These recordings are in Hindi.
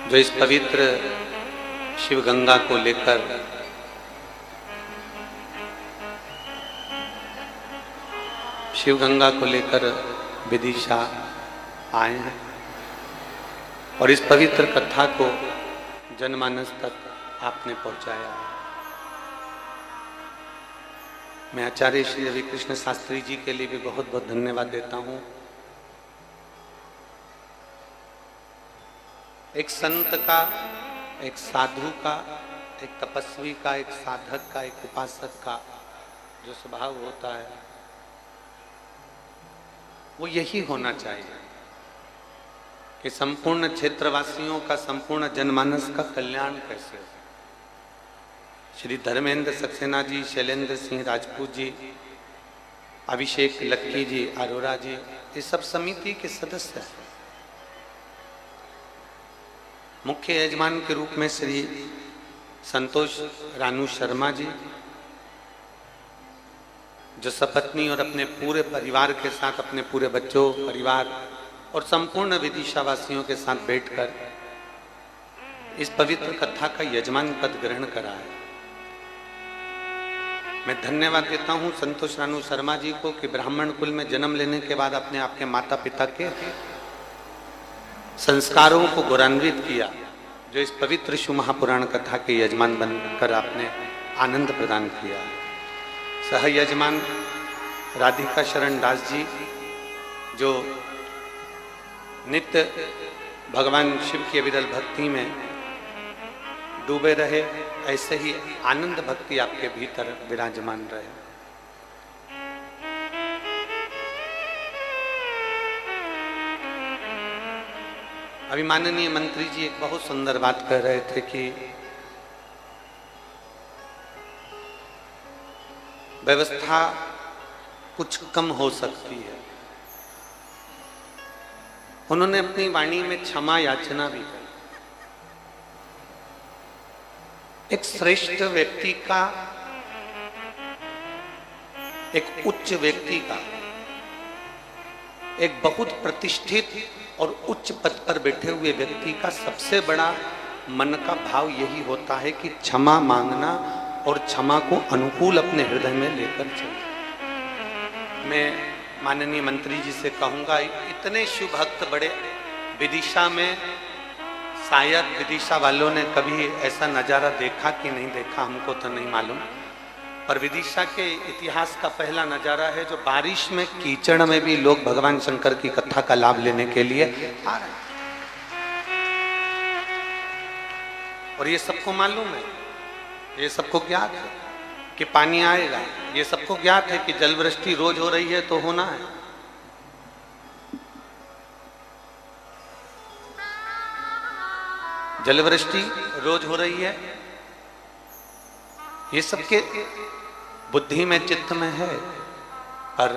जो इस पवित्र शिव गंगा को लेकर विदिशा आए हैं और इस पवित्र कथा को जनमानस तक आपने पहुंचाया है। मैं आचार्य श्री रवि कृष्ण शास्त्री जी के लिए भी बहुत बहुत धन्यवाद देता हूं। एक संत का, एक साधु का, एक तपस्वी का, एक साधक का, एक उपासक का जो स्वभाव होता है वो यही होना चाहिए कि संपूर्ण क्षेत्रवासियों का, संपूर्ण जनमानस का कल्याण कैसे हो। श्री धर्मेंद्र सक्सेना जी, शैलेंद्र सिंह राजपूत जी, अभिषेक लक्की जी, अरोरा जी, ये सब समिति के सदस्य हैं। मुख्य यजमान के रूप में श्री संतोष रानू शर्मा जी, जो सपत्नी और अपने पूरे परिवार के साथ, अपने पूरे बच्चों, परिवार और संपूर्ण विदिशावासियों के साथ बैठकर इस पवित्र कथा का यजमान पद ग्रहण करा है। मैं धन्यवाद देता हूं संतोष रानू शर्मा जी को कि ब्राह्मण कुल में जन्म लेने के बाद अपने आपके माता पिता के संस्कारों को गौरवान्वित किया, जो इस पवित्र शिव महापुराण कथा के यजमान बनकर आपने आनंद प्रदान किया। सह यजमान राधिका शरण दास जी, जो नित्य भगवान शिव की अविरल भक्ति में डूबे रहे, ऐसे ही आनंद भक्ति आपके भीतर विराजमान रहे। अभी माननीय मंत्री जी एक बहुत सुंदर बात कह रहे थे कि व्यवस्था कुछ कम हो सकती है। उन्होंने अपनी वाणी में क्षमा याचना भी की। एक श्रेष्ठ व्यक्ति का, एक उच्च व्यक्ति का, एक बहुत प्रतिष्ठित और उच्च पद पर बैठे हुए व्यक्ति का सबसे बड़ा मन का भाव यही होता है कि क्षमा मांगना और क्षमा को अनुकूल अपने हृदय में लेकर चलना। मैं माननीय मंत्री जी से कहूंगा, इतने शिव भक्त बड़े विदिशा में, शायद विदिशा वालों ने कभी ऐसा नजारा देखा कि नहीं देखा हमको तो नहीं मालूम, पर विदिशा के इतिहास का पहला नजारा है जो बारिश में, कीचड़ में भी लोग भगवान शंकर की कथा का लाभ लेने के लिए आ रहे हैं। और ये सबको मालूम है, ये सबको ज्ञात है कि पानी आएगा, ये सबको ज्ञात है कि जलवृष्टि रोज हो रही है तो होना है। जलवृष्टि रोज हो रही है, ये सबके बुद्धि में, चित्त में है, पर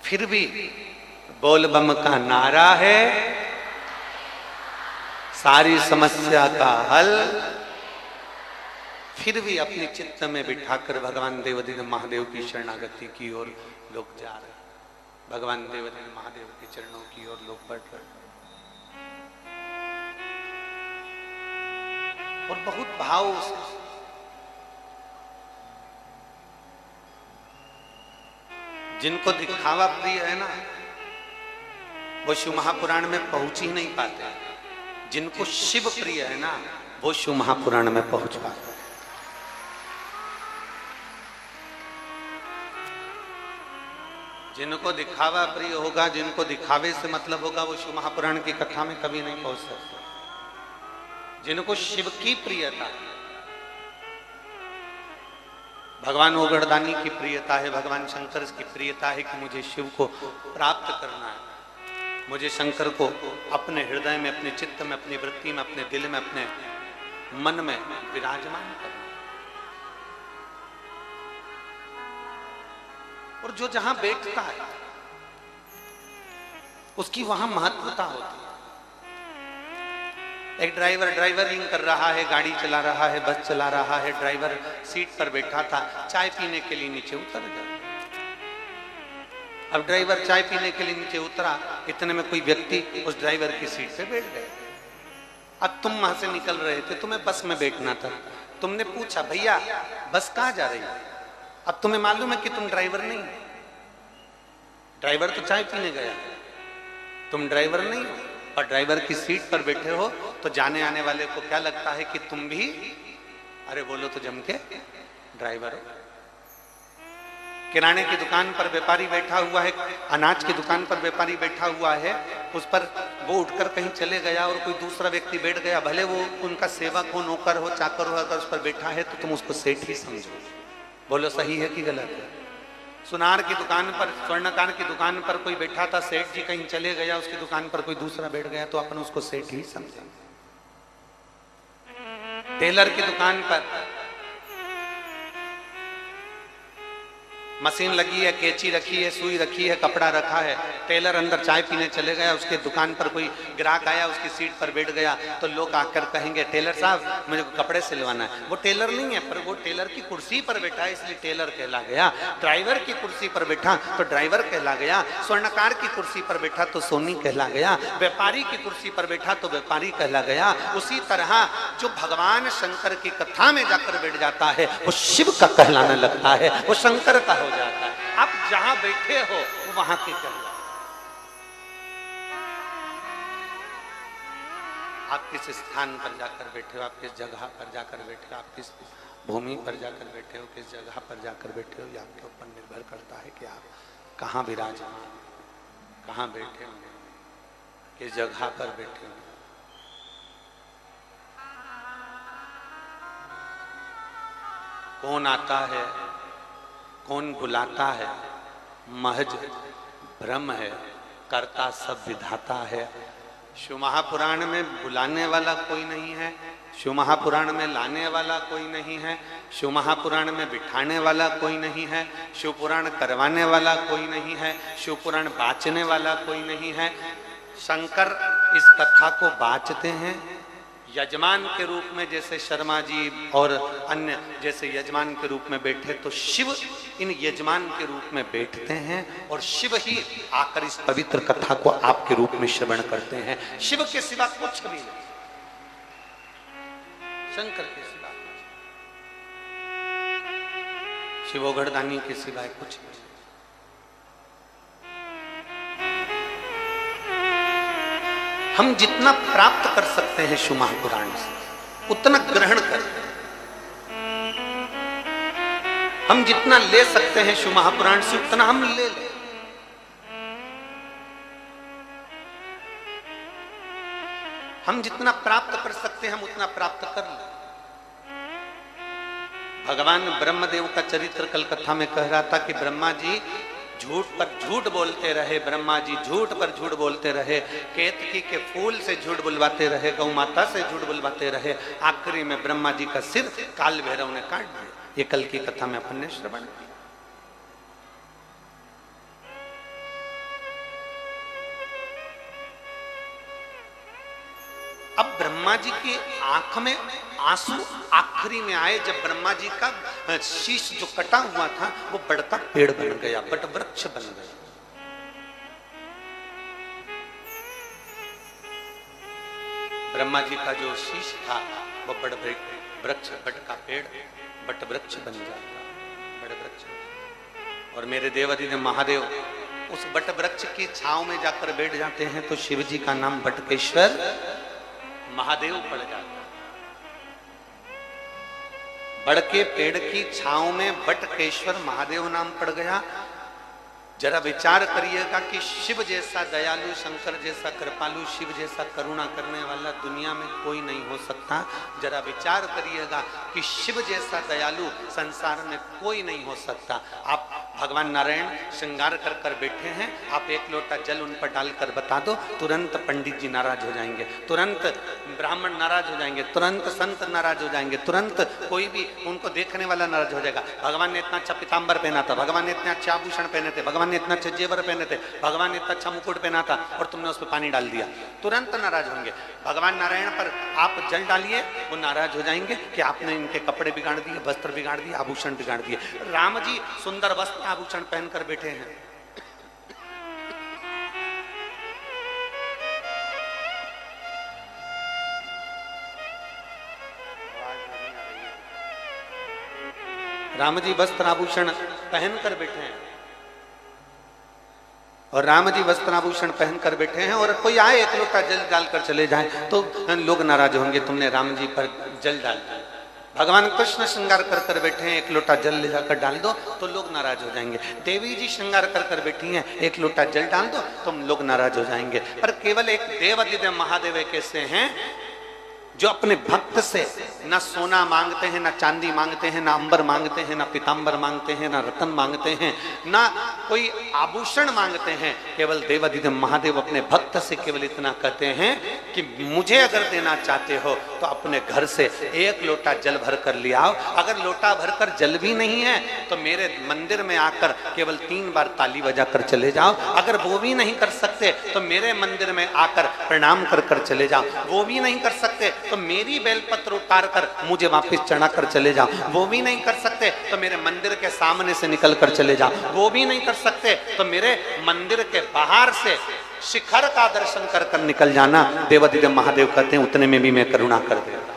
फिर भी बोल बम का नारा है, सारी समस्या का हल। फिर भी अपने चित्त में बिठाकर भगवान देवाधिदेव महादेव की शरणागति की ओर लोग जा रहे हैं। भगवान देवाधिदेव महादेव के चरणों की ओर लोग बढ़ रहे हैं और बहुत भाव से। जिनको दिखावा प्रिय है ना, वो शिव महापुराण में पहुंच ही नहीं पाते। जिनको शिव प्रिय है ना, वो शिव महापुराण में पहुंच पाते। जिनको दिखावा प्रिय होगा, जिनको दिखावे से मतलब होगा, वो शिव महापुराण की कथा में कभी नहीं पहुंच सकते। जिनको शिव की प्रियता, भगवान ओगड़दानी की प्रियता है, भगवान शंकर की प्रियता है कि मुझे शिव को प्राप्त करना है, मुझे शंकर को अपने हृदय में, अपने चित्त में, अपनी वृत्ति में, अपने दिल में, अपने मन में विराजमान करना। और जो जहां बैठता है उसकी वहां महत्वता होती है। एक ड्राइवर ड्राइवरिंग कर रहा है, गाड़ी चला रहा है, बस चला रहा है, ड्राइवर सीट पर बैठा था, चाय पीने के लिए नीचे उतर गया। अब ड्राइवर चाय पीने के लिए नीचे उतरा, इतने में कोई व्यक्ति उस ड्राइवर की सीट पे बैठ गए। अब तुम वहां से निकल रहे थे, तुम्हें बस में बैठना था, तुमने पूछा भैया बस कहाँ जा रही है? अब तुम्हें मालूम है कि तुम ड्राइवर नहीं, ड्राइवर तो चाय पीने गया, तुम ड्राइवर नहीं हो, और ड्राइवर की सीट पर बैठे हो, तो जाने आने वाले को क्या लगता है कि तुम भी, अरे बोलो तो जम के ड्राइवर हो। किराने की दुकान पर व्यापारी बैठा हुआ है, अनाज की दुकान पर व्यापारी बैठा हुआ है, उस पर वो उठकर कहीं चले गया और कोई दूसरा व्यक्ति बैठ गया, भले वो उनका सेवक हो, नौकर हो, चाकर हो, अगर उस पर बैठा है तो तुम उसको सेठ ही समझो। बोलो सही है कि गलत है? सुनार की दुकान पर, स्वर्णकार की दुकान पर कोई बैठा था, सेठ जी कहीं चले गया, उसकी दुकान पर कोई दूसरा बैठ गया तो अपन उसको सेठ ही समझे। टेलर की दुकान पर मशीन लगी है, कैंची रखी है, सुई रखी है, कपड़ा रखा है, टेलर अंदर चाय पीने चले गया, उसके दुकान पर कोई ग्राहक आया, उसकी सीट पर बैठ गया, तो लोग आकर कहेंगे टेलर साहब मुझे कपड़े सिलवाना है। वो टेलर नहीं है, पर वो टेलर की कुर्सी पर बैठा है इसलिए टेलर कहला गया। ड्राइवर की कुर्सी पर बैठा तो ड्राइवर कहला गया, स्वर्णकार की कुर्सी पर बैठा तो सोनी कहला गया, व्यापारी की कुर्सी पर बैठा तो व्यापारी कहला गया। उसी तरह जो भगवान शंकर की कथा में जाकर बैठ जाता है वो शिव का कहलाने लगता है, वो शंकर का हो जाता है। आप जहां बैठे हो वो वहां के कहलाए। आप किस स्थान पर जाकर बैठे हो, आप किस जगह पर जाकर बैठे हो, आप किस भूमि पर जाकर बैठे हो, किस जगह पर जाकर बैठे हो, ये आपके ऊपर निर्भर करता है कि आप कहां विराजमान, कहां बैठे हो, किस जगह पर बैठे हो। कौन आता है, कौन बुलाता है, महज ब्रह्म है, करता सब विधाता है। शिव महापुराण में बुलाने वाला कोई नहीं है, शिव महापुराण में लाने वाला कोई नहीं है, शिव महापुराण में बिठाने वाला कोई नहीं है, शिव पुराण करवाने वाला कोई नहीं है, शिव पुराण बाँचने वाला कोई नहीं है। शंकर इस कथा को बाँचते हैं यजमान के रूप में, जैसे शर्मा जी और अन्य जैसे यजमान के रूप में बैठे, तो शिव इन यजमान के रूप में बैठते हैं और शिव ही आकर इस पवित्र कथा को आपके रूप में श्रवण करते हैं। शिव के सिवा कुछ भी नहीं, शंकर के सिवा, शिवोघड़दानी के सिवाय कुछ नहीं। हम जितना प्राप्त कर सकते हैं शिव महापुराण से उतना ग्रहण करें, हम जितना ले सकते हैं शिव महापुराण से उतना हम ले लें। हम जितना प्राप्त कर सकते हैं हम उतना प्राप्त कर लें। भगवान ब्रह्मदेव का चरित्र कल कथा में कह रहा था कि ब्रह्मा जी झूठ पर झूठ बोलते रहे, ब्रह्मा जी झूठ पर झूठ बोलते रहे, केतकी के फूल से झूठ बुलवाते रहे, गौ माता से झूठ बुलवाते रहे, आखिरी में ब्रह्मा जी का सिर काल भैरव ने काट दिया। ये कल की कथा में अपन ने श्रवण किया। अब ब्रह्मा जी की आंख में आंसू आखिरी में आए जब ब्रह्मा जी का शीश जो कटा हुआ था वो बड़का पेड़ बन गया, बट वृक्ष बन गया। ब्रह्मा जी का जो शीश था वो बड़ वृक्ष, बट का पेड़ बट वृक्ष बन जाता, बड़ वृक्ष। और मेरे देवाधिदेव महादेव उस बट वृक्ष की छांव में जाकर बैठ जाते हैं तो शिव जी का नाम बटकेश्वर महादेव पड़ जाता। बड़ के पेड़ की छांव में बटकेश्वर महादेव नाम पड़ गया। जरा विचार करिएगा कि शिव जैसा दयालु, शंकर जैसा कृपालु, शिव जैसा करुणा करने वाला दुनिया में कोई नहीं हो सकता। जरा विचार करिएगा कि शिव जैसा दयालु संसार में कोई नहीं हो सकता। आप भगवान नारायण श्रृंगार कर कर बैठे हैं, आप एक लोटा जल उन पर डालकर बता दो, तुरंत पंडित जी नाराज हो जाएंगे, तुरंत ब्राह्मण नाराज हो जाएंगे, तुरंत संत नाराज हो जाएंगे, तुरंत कोई भी उनको देखने वाला नाराज हो जाएगा। भगवान ने इतना अच्छा पीताम्बर पहना था, भगवान ने इतने अच्छे आभूषण पहने थे, भगवान ने इतना अच्छे जेवर पहने थे, भगवान ने इतना अच्छा मुकुट पहना था और तुमने उस पर पानी डाल दिया, तुरंत नाराज होंगे। भगवान नारायण पर आप जल डालिए, वो नाराज हो जाएंगे कि आपने इनके कपड़े बिगाड़ दिए, वस्त्र बिगाड़ दिए, आभूषण बिगाड़ दिए। राम जी सुंदर वस्त्र आभूषण पहनकर बैठे हैं, राम जी वस्त्र आभूषण पहन कर बैठे हैं, और राम जी वस्त्र आभूषण पहन कर बैठे हैं, और कोई आए एक लोटा जल डालकर चले जाए तो लोग नाराज होंगे, तुमने राम जी पर जल डाल दिया। भगवान कृष्ण श्रृंगार कर कर बैठे हैं, एक लोटा जल ले जाकर डाल दो तो लोग नाराज हो जाएंगे। देवी जी श्रृंगार कर कर बैठी हैं, एक लोटा जल डाल दो तो लोग नाराज हो जाएंगे। पर केवल एक देवाधिदेव महादेव एक ऐसे हैं जो अपने भक्त से ना सोना मांगते हैं, ना चांदी मांगते हैं, ना अंबर मांगते हैं, ना पीतांबर मांगते हैं, ना रतन मांगते हैं, ना कोई आभूषण मांगते हैं। केवल देवाधिदेव महादेव अपने भक्त से केवल इतना कहते हैं कि मुझे अगर देना चाहते हो तो अपने घर से एक लोटा जल भर कर ले आओ। अगर लोटा भर कर जल भी नहीं है तो मेरे मंदिर में आकर केवल 3 बार ताली बजा कर चले जाओ। अगर वो भी नहीं कर सकते तो मेरे मंदिर में आकर प्रणाम कर कर चले जाओ। वो भी नहीं कर सकते तो मेरी बेलपत्र उतार कर मुझे वापस चढ़ा कर चले जाओ। वो भी नहीं कर सकते तो मेरे मंदिर के सामने से निकल कर चले जाओ। वो भी नहीं कर सकते तो मेरे मंदिर के बाहर से शिखर का दर्शन कर कर निकल जाना। देवाधिदेव महादेव कहते हैं उतने में भी मैं करुणा कर देता,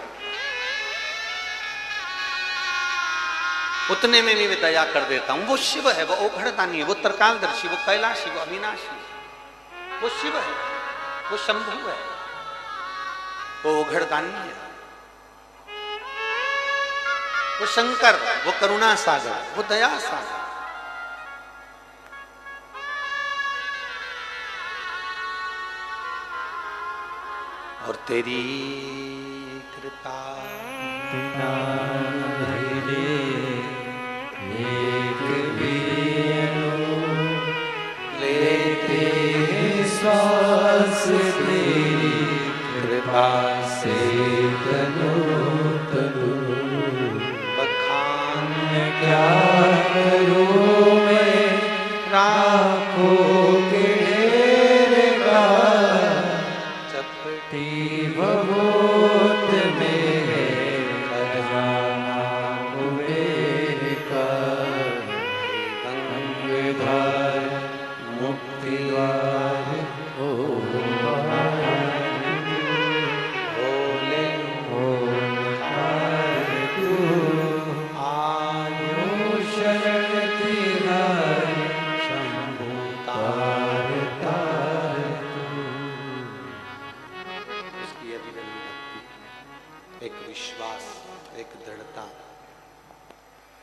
उतने में भी मैं दया कर देता हूं। वो शिव है, वो ओघड़दानी है, वो त्रिकालदर्शी, वो कैलाशी, वो अविनाशी, वो शिव है, वो शंभु है, वो ओघड़दानी है, वो शंकर, वो करुणा सागर, वो दया सागर। और तेरी कृपा लेते श्वास तेरी कृपा से तनु बखान क्या करूं मैं राखों के ढेर का चपटी बहुत में खजाना कुबेर का गंगाधर मुक्ति द्वार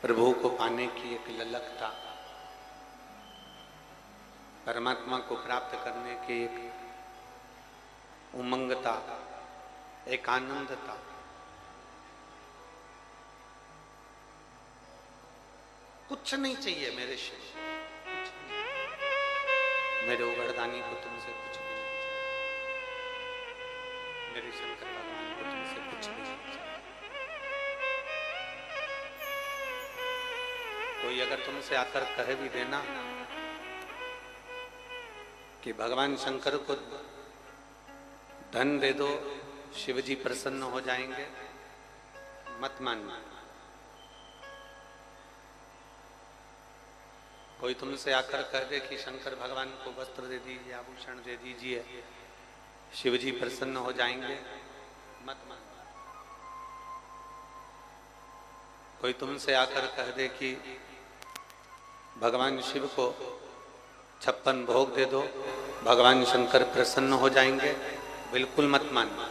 प्रभु को पाने की एक ललकता, परमात्मा को प्राप्त करने की एक उमंगता, एक आनंदता। कुछ नहीं चाहिए मेरे शिव, मेरे उगड़दानी को तुमसे कुछ भी नहीं चाहिए, मेरे शंकर भगवान को तुमसे कुछ भी नहीं चाहिए। कोई अगर तुमसे आकर कह भी देना कि भगवान शंकर को धन दे दो, शिव जी प्रसन्न हो जाएंगे, मत मानना। कोई तुमसे आकर कह दे कि शंकर भगवान को वस्त्र दे दीजिए, आभूषण दे दीजिए, शिव जी प्रसन्न हो जाएंगे, मत मानना। कोई तुमसे आकर कह दे कि भगवान शिव को 56 भोग दे दो, भगवान शंकर प्रसन्न हो जाएंगे, बिल्कुल मत मानना,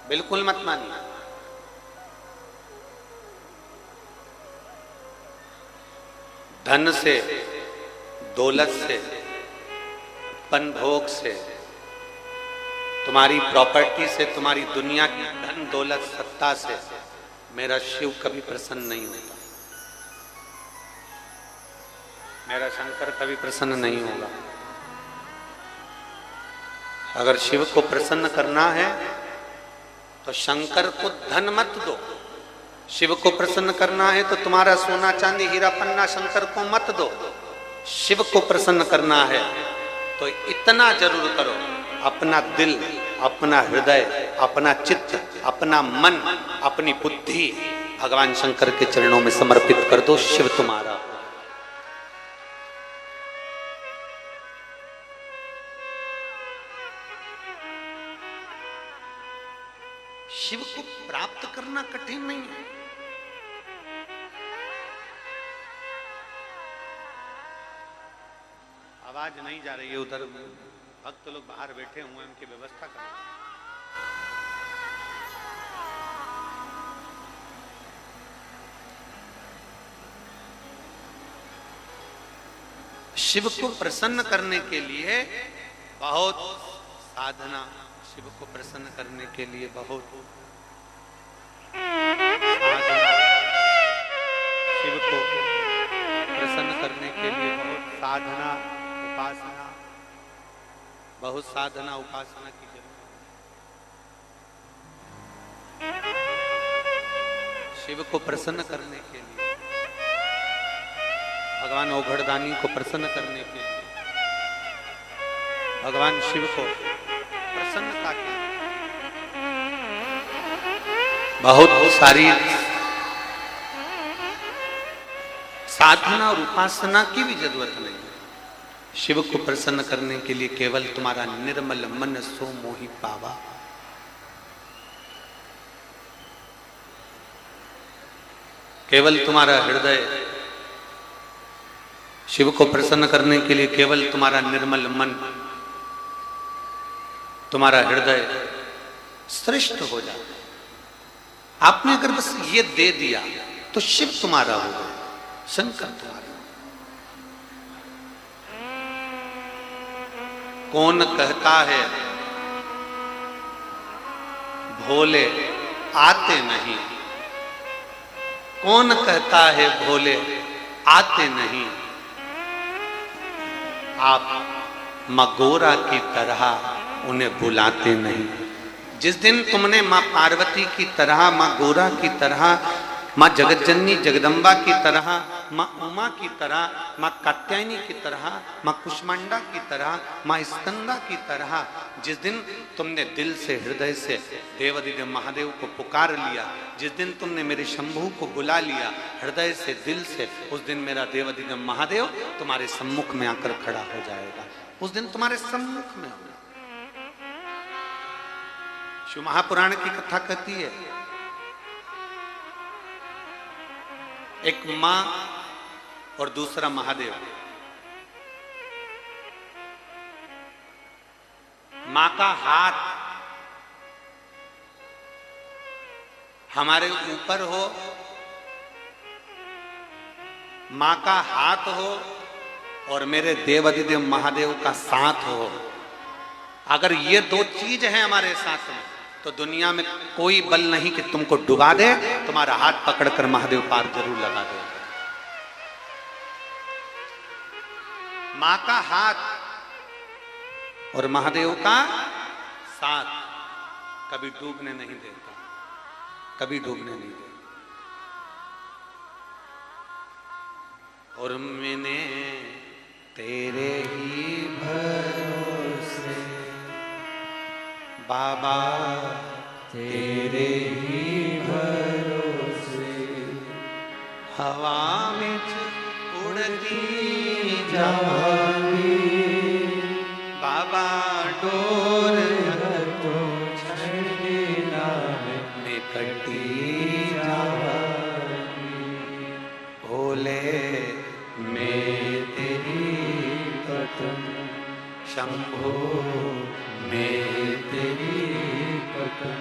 बिल्कुल मत मानना। धन से, दौलत से, पन भोग से, तुम्हारी प्रॉपर्टी से, तुम्हारी दुनिया की धन दौलत सत्ता से मेरा शिव कभी प्रसन्न नहीं होता, मेरा शंकर कभी प्रसन्न नहीं होगा। अगर शिव को प्रसन्न करना है तो शंकर को धन मत दो। शिव को प्रसन्न करना है तो तुम्हारा सोना चांदी हीरा पन्ना शंकर को मत दो। शिव को प्रसन्न करना है तो इतना जरूर करो, अपना दिल, अपना हृदय, अपना चित्त, अपना मन, अपनी बुद्धि भगवान शंकर के चरणों में समर्पित कर दो। शिव तुम्हारा। शिव को प्राप्त करना कठिन नहीं है, आवाज नहीं जा रही है, उधर भक्त लोग बाहर बैठे हुए हैं, उनकी व्यवस्था करें। शिव को प्रसन्न करने के लिए बहुत साधना, शिव को प्रसन्न करने के लिए बहुत साधना, शिव को प्रसन्न करने के लिए बहुत साधना उपासना, बहुत साधना उपासना की जरूरत। शिव को प्रसन्न करने के लिए, भगवान औघड़दानी को प्रसन्न करने के लिए, भगवान शिव को प्रसन्नता के लिए बहुत सारी साधना और उपासना की भी जरूरत नहीं है। शिव को प्रसन्न करने के लिए केवल तुम्हारा निर्मल मन सो मोहि पावा, केवल तुम्हारा हृदय शिव को प्रसन्न करने के लिए, केवल तुम्हारा निर्मल मन, तुम्हारा हृदय श्रेष्ठ हो जाता। आपने अगर बस ये दे दिया तो शिव तुम्हारा हो गया, शंकर तुम्हारा। कौन कहता है भोले आते नहीं, कौन कहता है भोले आते नहीं, आप मां गोरा की तरह उन्हें बुलाते नहीं। जिस दिन तुमने मां पार्वती की तरह, मां गोरा की तरह, मां जगतजननी जगदम्बा की तरह, मां उमा की तरह, मां कात्यायनी की तरह, मां कुष्मांडा की तरह, मां स्कंदा की तरह, जिस दिन तुमने दिल से हृदय से देवादिदेव महादेव को पुकार लिया, जिस दिन तुमने मेरे शंभू को बुला लिया हृदय से दिल से, उस दिन मेरा देवादिदेव महादेव तुम्हारे सम्मुख में आकर खड़ा हो जाएगा, उस दिन तुम्हारे सम्मुख में होगा। शिव महापुराण की कथा कहती है, एक मां और दूसरा महादेव। मां का हाथ हमारे ऊपर हो, मां का हाथ हो और मेरे देवादिदेव महादेव का साथ हो। अगर ये दो चीज है हमारे साथ में तो दुनिया में कोई बल नहीं कि तुमको डुबा दे, तुम्हारा हाथ पकड़कर महादेव पार जरूर लगा दे। मां का हाथ और महादेव का साथ कभी डूबने नहीं देता, कभी डूबने नहीं देता। और मैंने तेरे ही भरोसे बाबा, तेरे ही भरोसे हवा में उड़ती जावांगी, बाबा डोर तो छड़ना में कटी जावांगी, भोले मैं तेरी कदम, शंभो मैं तेरी कदम,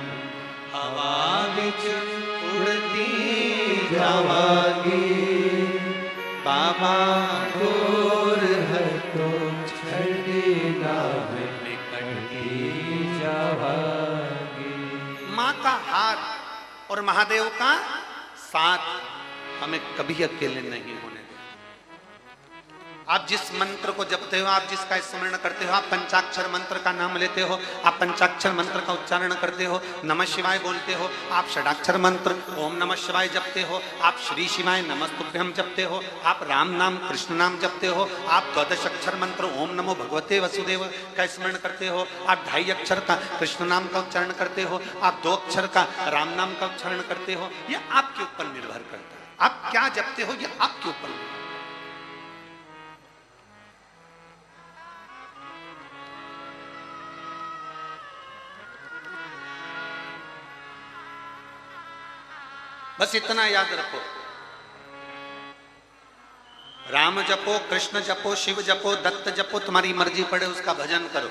हवा बिच उड़ती जावांगी, बाबा डोर है तो छड़ना में कटी जावांगी। मां का हाथ और महादेव का साथ हमें कभी अकेले नहीं होने। आप जिस मंत्र को जपते हो, आप जिसका स्मरण करते हो, आप पंचाक्षर मंत्र का नाम लेते हो, आप पंचाक्षर मंत्र का उच्चारण करते हो, नमः शिवाय बोलते हो, आप षडाक्षर मंत्र ओम नमः शिवाय जपते हो, आप श्री शिवाय नमस्तुभ्यम जपते हो, आप राम नाम कृष्ण नाम जपते हो, आप 12 अक्षर मंत्र ओम नमो भगवते वसुदेव का स्मरण करते हो, आप 2.5 अक्षर का कृष्ण नाम का उच्चारण करते हो, आप 2 अक्षर का राम नाम का उच्चारण करते हो। यह आपके ऊपर निर्भर करता है, आप क्या जपते हो, यह आपके ऊपर निर्भर। बस इतना याद रखो, राम जपो, कृष्ण जपो, शिव जपो, दत्त जपो, तुम्हारी मर्जी पड़े उसका भजन करो।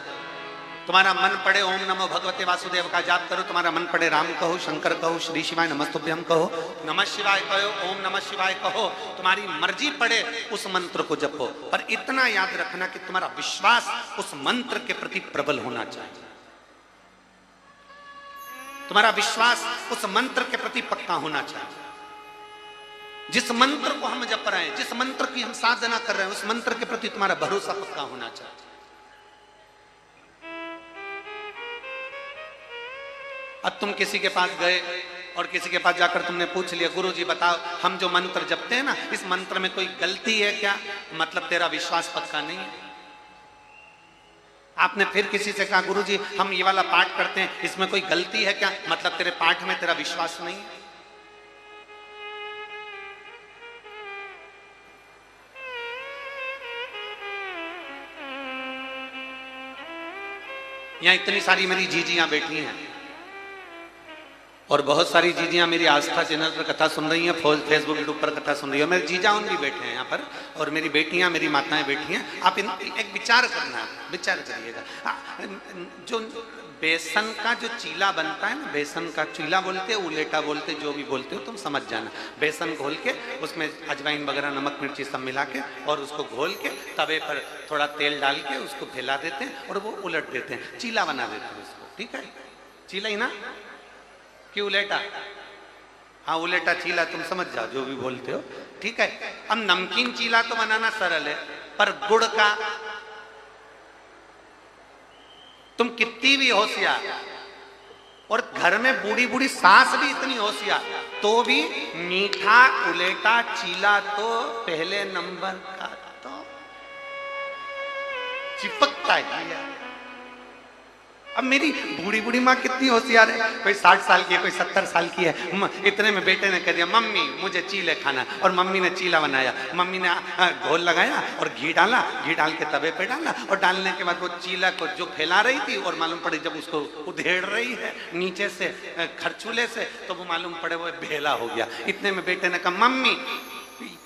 तुम्हारा मन पड़े ओम नमो भगवते वासुदेव का जाप करो, तुम्हारा मन पड़े राम कहो, शंकर कहो, श्री शिवाय नमस्तुभ्यम कहो, नमः शिवाय कहो, ओम नमः शिवाय कहो, तुम्हारी मर्जी पड़े उस मंत्र को जपो। पर इतना याद रखना कि तुम्हारा विश्वास उस मंत्र के प्रति प्रबल होना चाहिए, तुम्हारा विश्वास उस मंत्र के प्रति पक्का होना चाहिए। जिस मंत्र को हम जप रहे हैं, जिस मंत्र की हम साधना कर रहे हैं, उस मंत्र के प्रति तुम्हारा भरोसा पक्का होना चाहिए। अब तुम किसी के पास गए और किसी के पास जाकर तुमने पूछ लिया, गुरु जी बताओ हम जो मंत्र जपते हैं ना, इस मंत्र में कोई गलती है क्या? मतलब तेरा विश्वास पक्का नहीं है। आपने फिर किसी से कहा, गुरु जी हम ये वाला पाठ करते हैं, इसमें कोई गलती है क्या? मतलब तेरे पाठ में तेरा विश्वास नहीं है। यहां इतनी सारी मेरी जीजियां बैठी हैं और बहुत सारी जीजियां मेरी आस्था चैनल पर कथा सुन रही हैं, फेसबुक यूट्यूब पर कथा सुन रही है। मेरे जीजा उन भी बैठे हैं यहाँ पर, और मेरी बेटियां, मेरी माताएं बैठी हैं। आप एक विचार करना, विचार करिएगा। जो बेसन का जो चीला बनता है ना, बेसन का चीला बोलते, उलेटा बोलते, जो भी बोलते हो तुम समझ जाना। बेसन घोल के उसमें अजवाइन वगैरह, नमक मिर्ची सब मिला के और उसको घोल के तवे पर थोड़ा तेल डाल के उसको फैला देते हैं और वो उलट देते हैं, चीला बना देते हैं उसको। ठीक है, चीला ही ना कि उलेटा? हाँ उलेटा चीला, तुम समझ जाओ जो भी बोलते हो। ठीक है, अब नमकीन चीला तो बनाना सरल है, पर गुड़ का तुम कितनी भी होशियार, और घर में बूढ़ी बूढ़ी सास भी इतनी होशियार, तो भी मीठा उलेटा चीला तो पहले नंबर का तो चिपकता है। अब मेरी बूढ़ी बूढ़ी माँ कितनी होशियार है, कोई 60 साल की है, कोई 70 साल की है। इतने में बेटे ने कह दिया, मम्मी मुझे चीले खाना, और मम्मी ने चीला बनाया। मम्मी ने घोल लगाया और घी डाला, घी डाल के तवे पे डाला, और डालने के बाद वो चीला को जो फैला रही थी, और मालूम पड़े जब उसको उधेड़ रही है नीचे से खरचूले से, तो वो मालूम पड़े वो भेला हो गया। इतने में बेटे ने कहा, मम्मी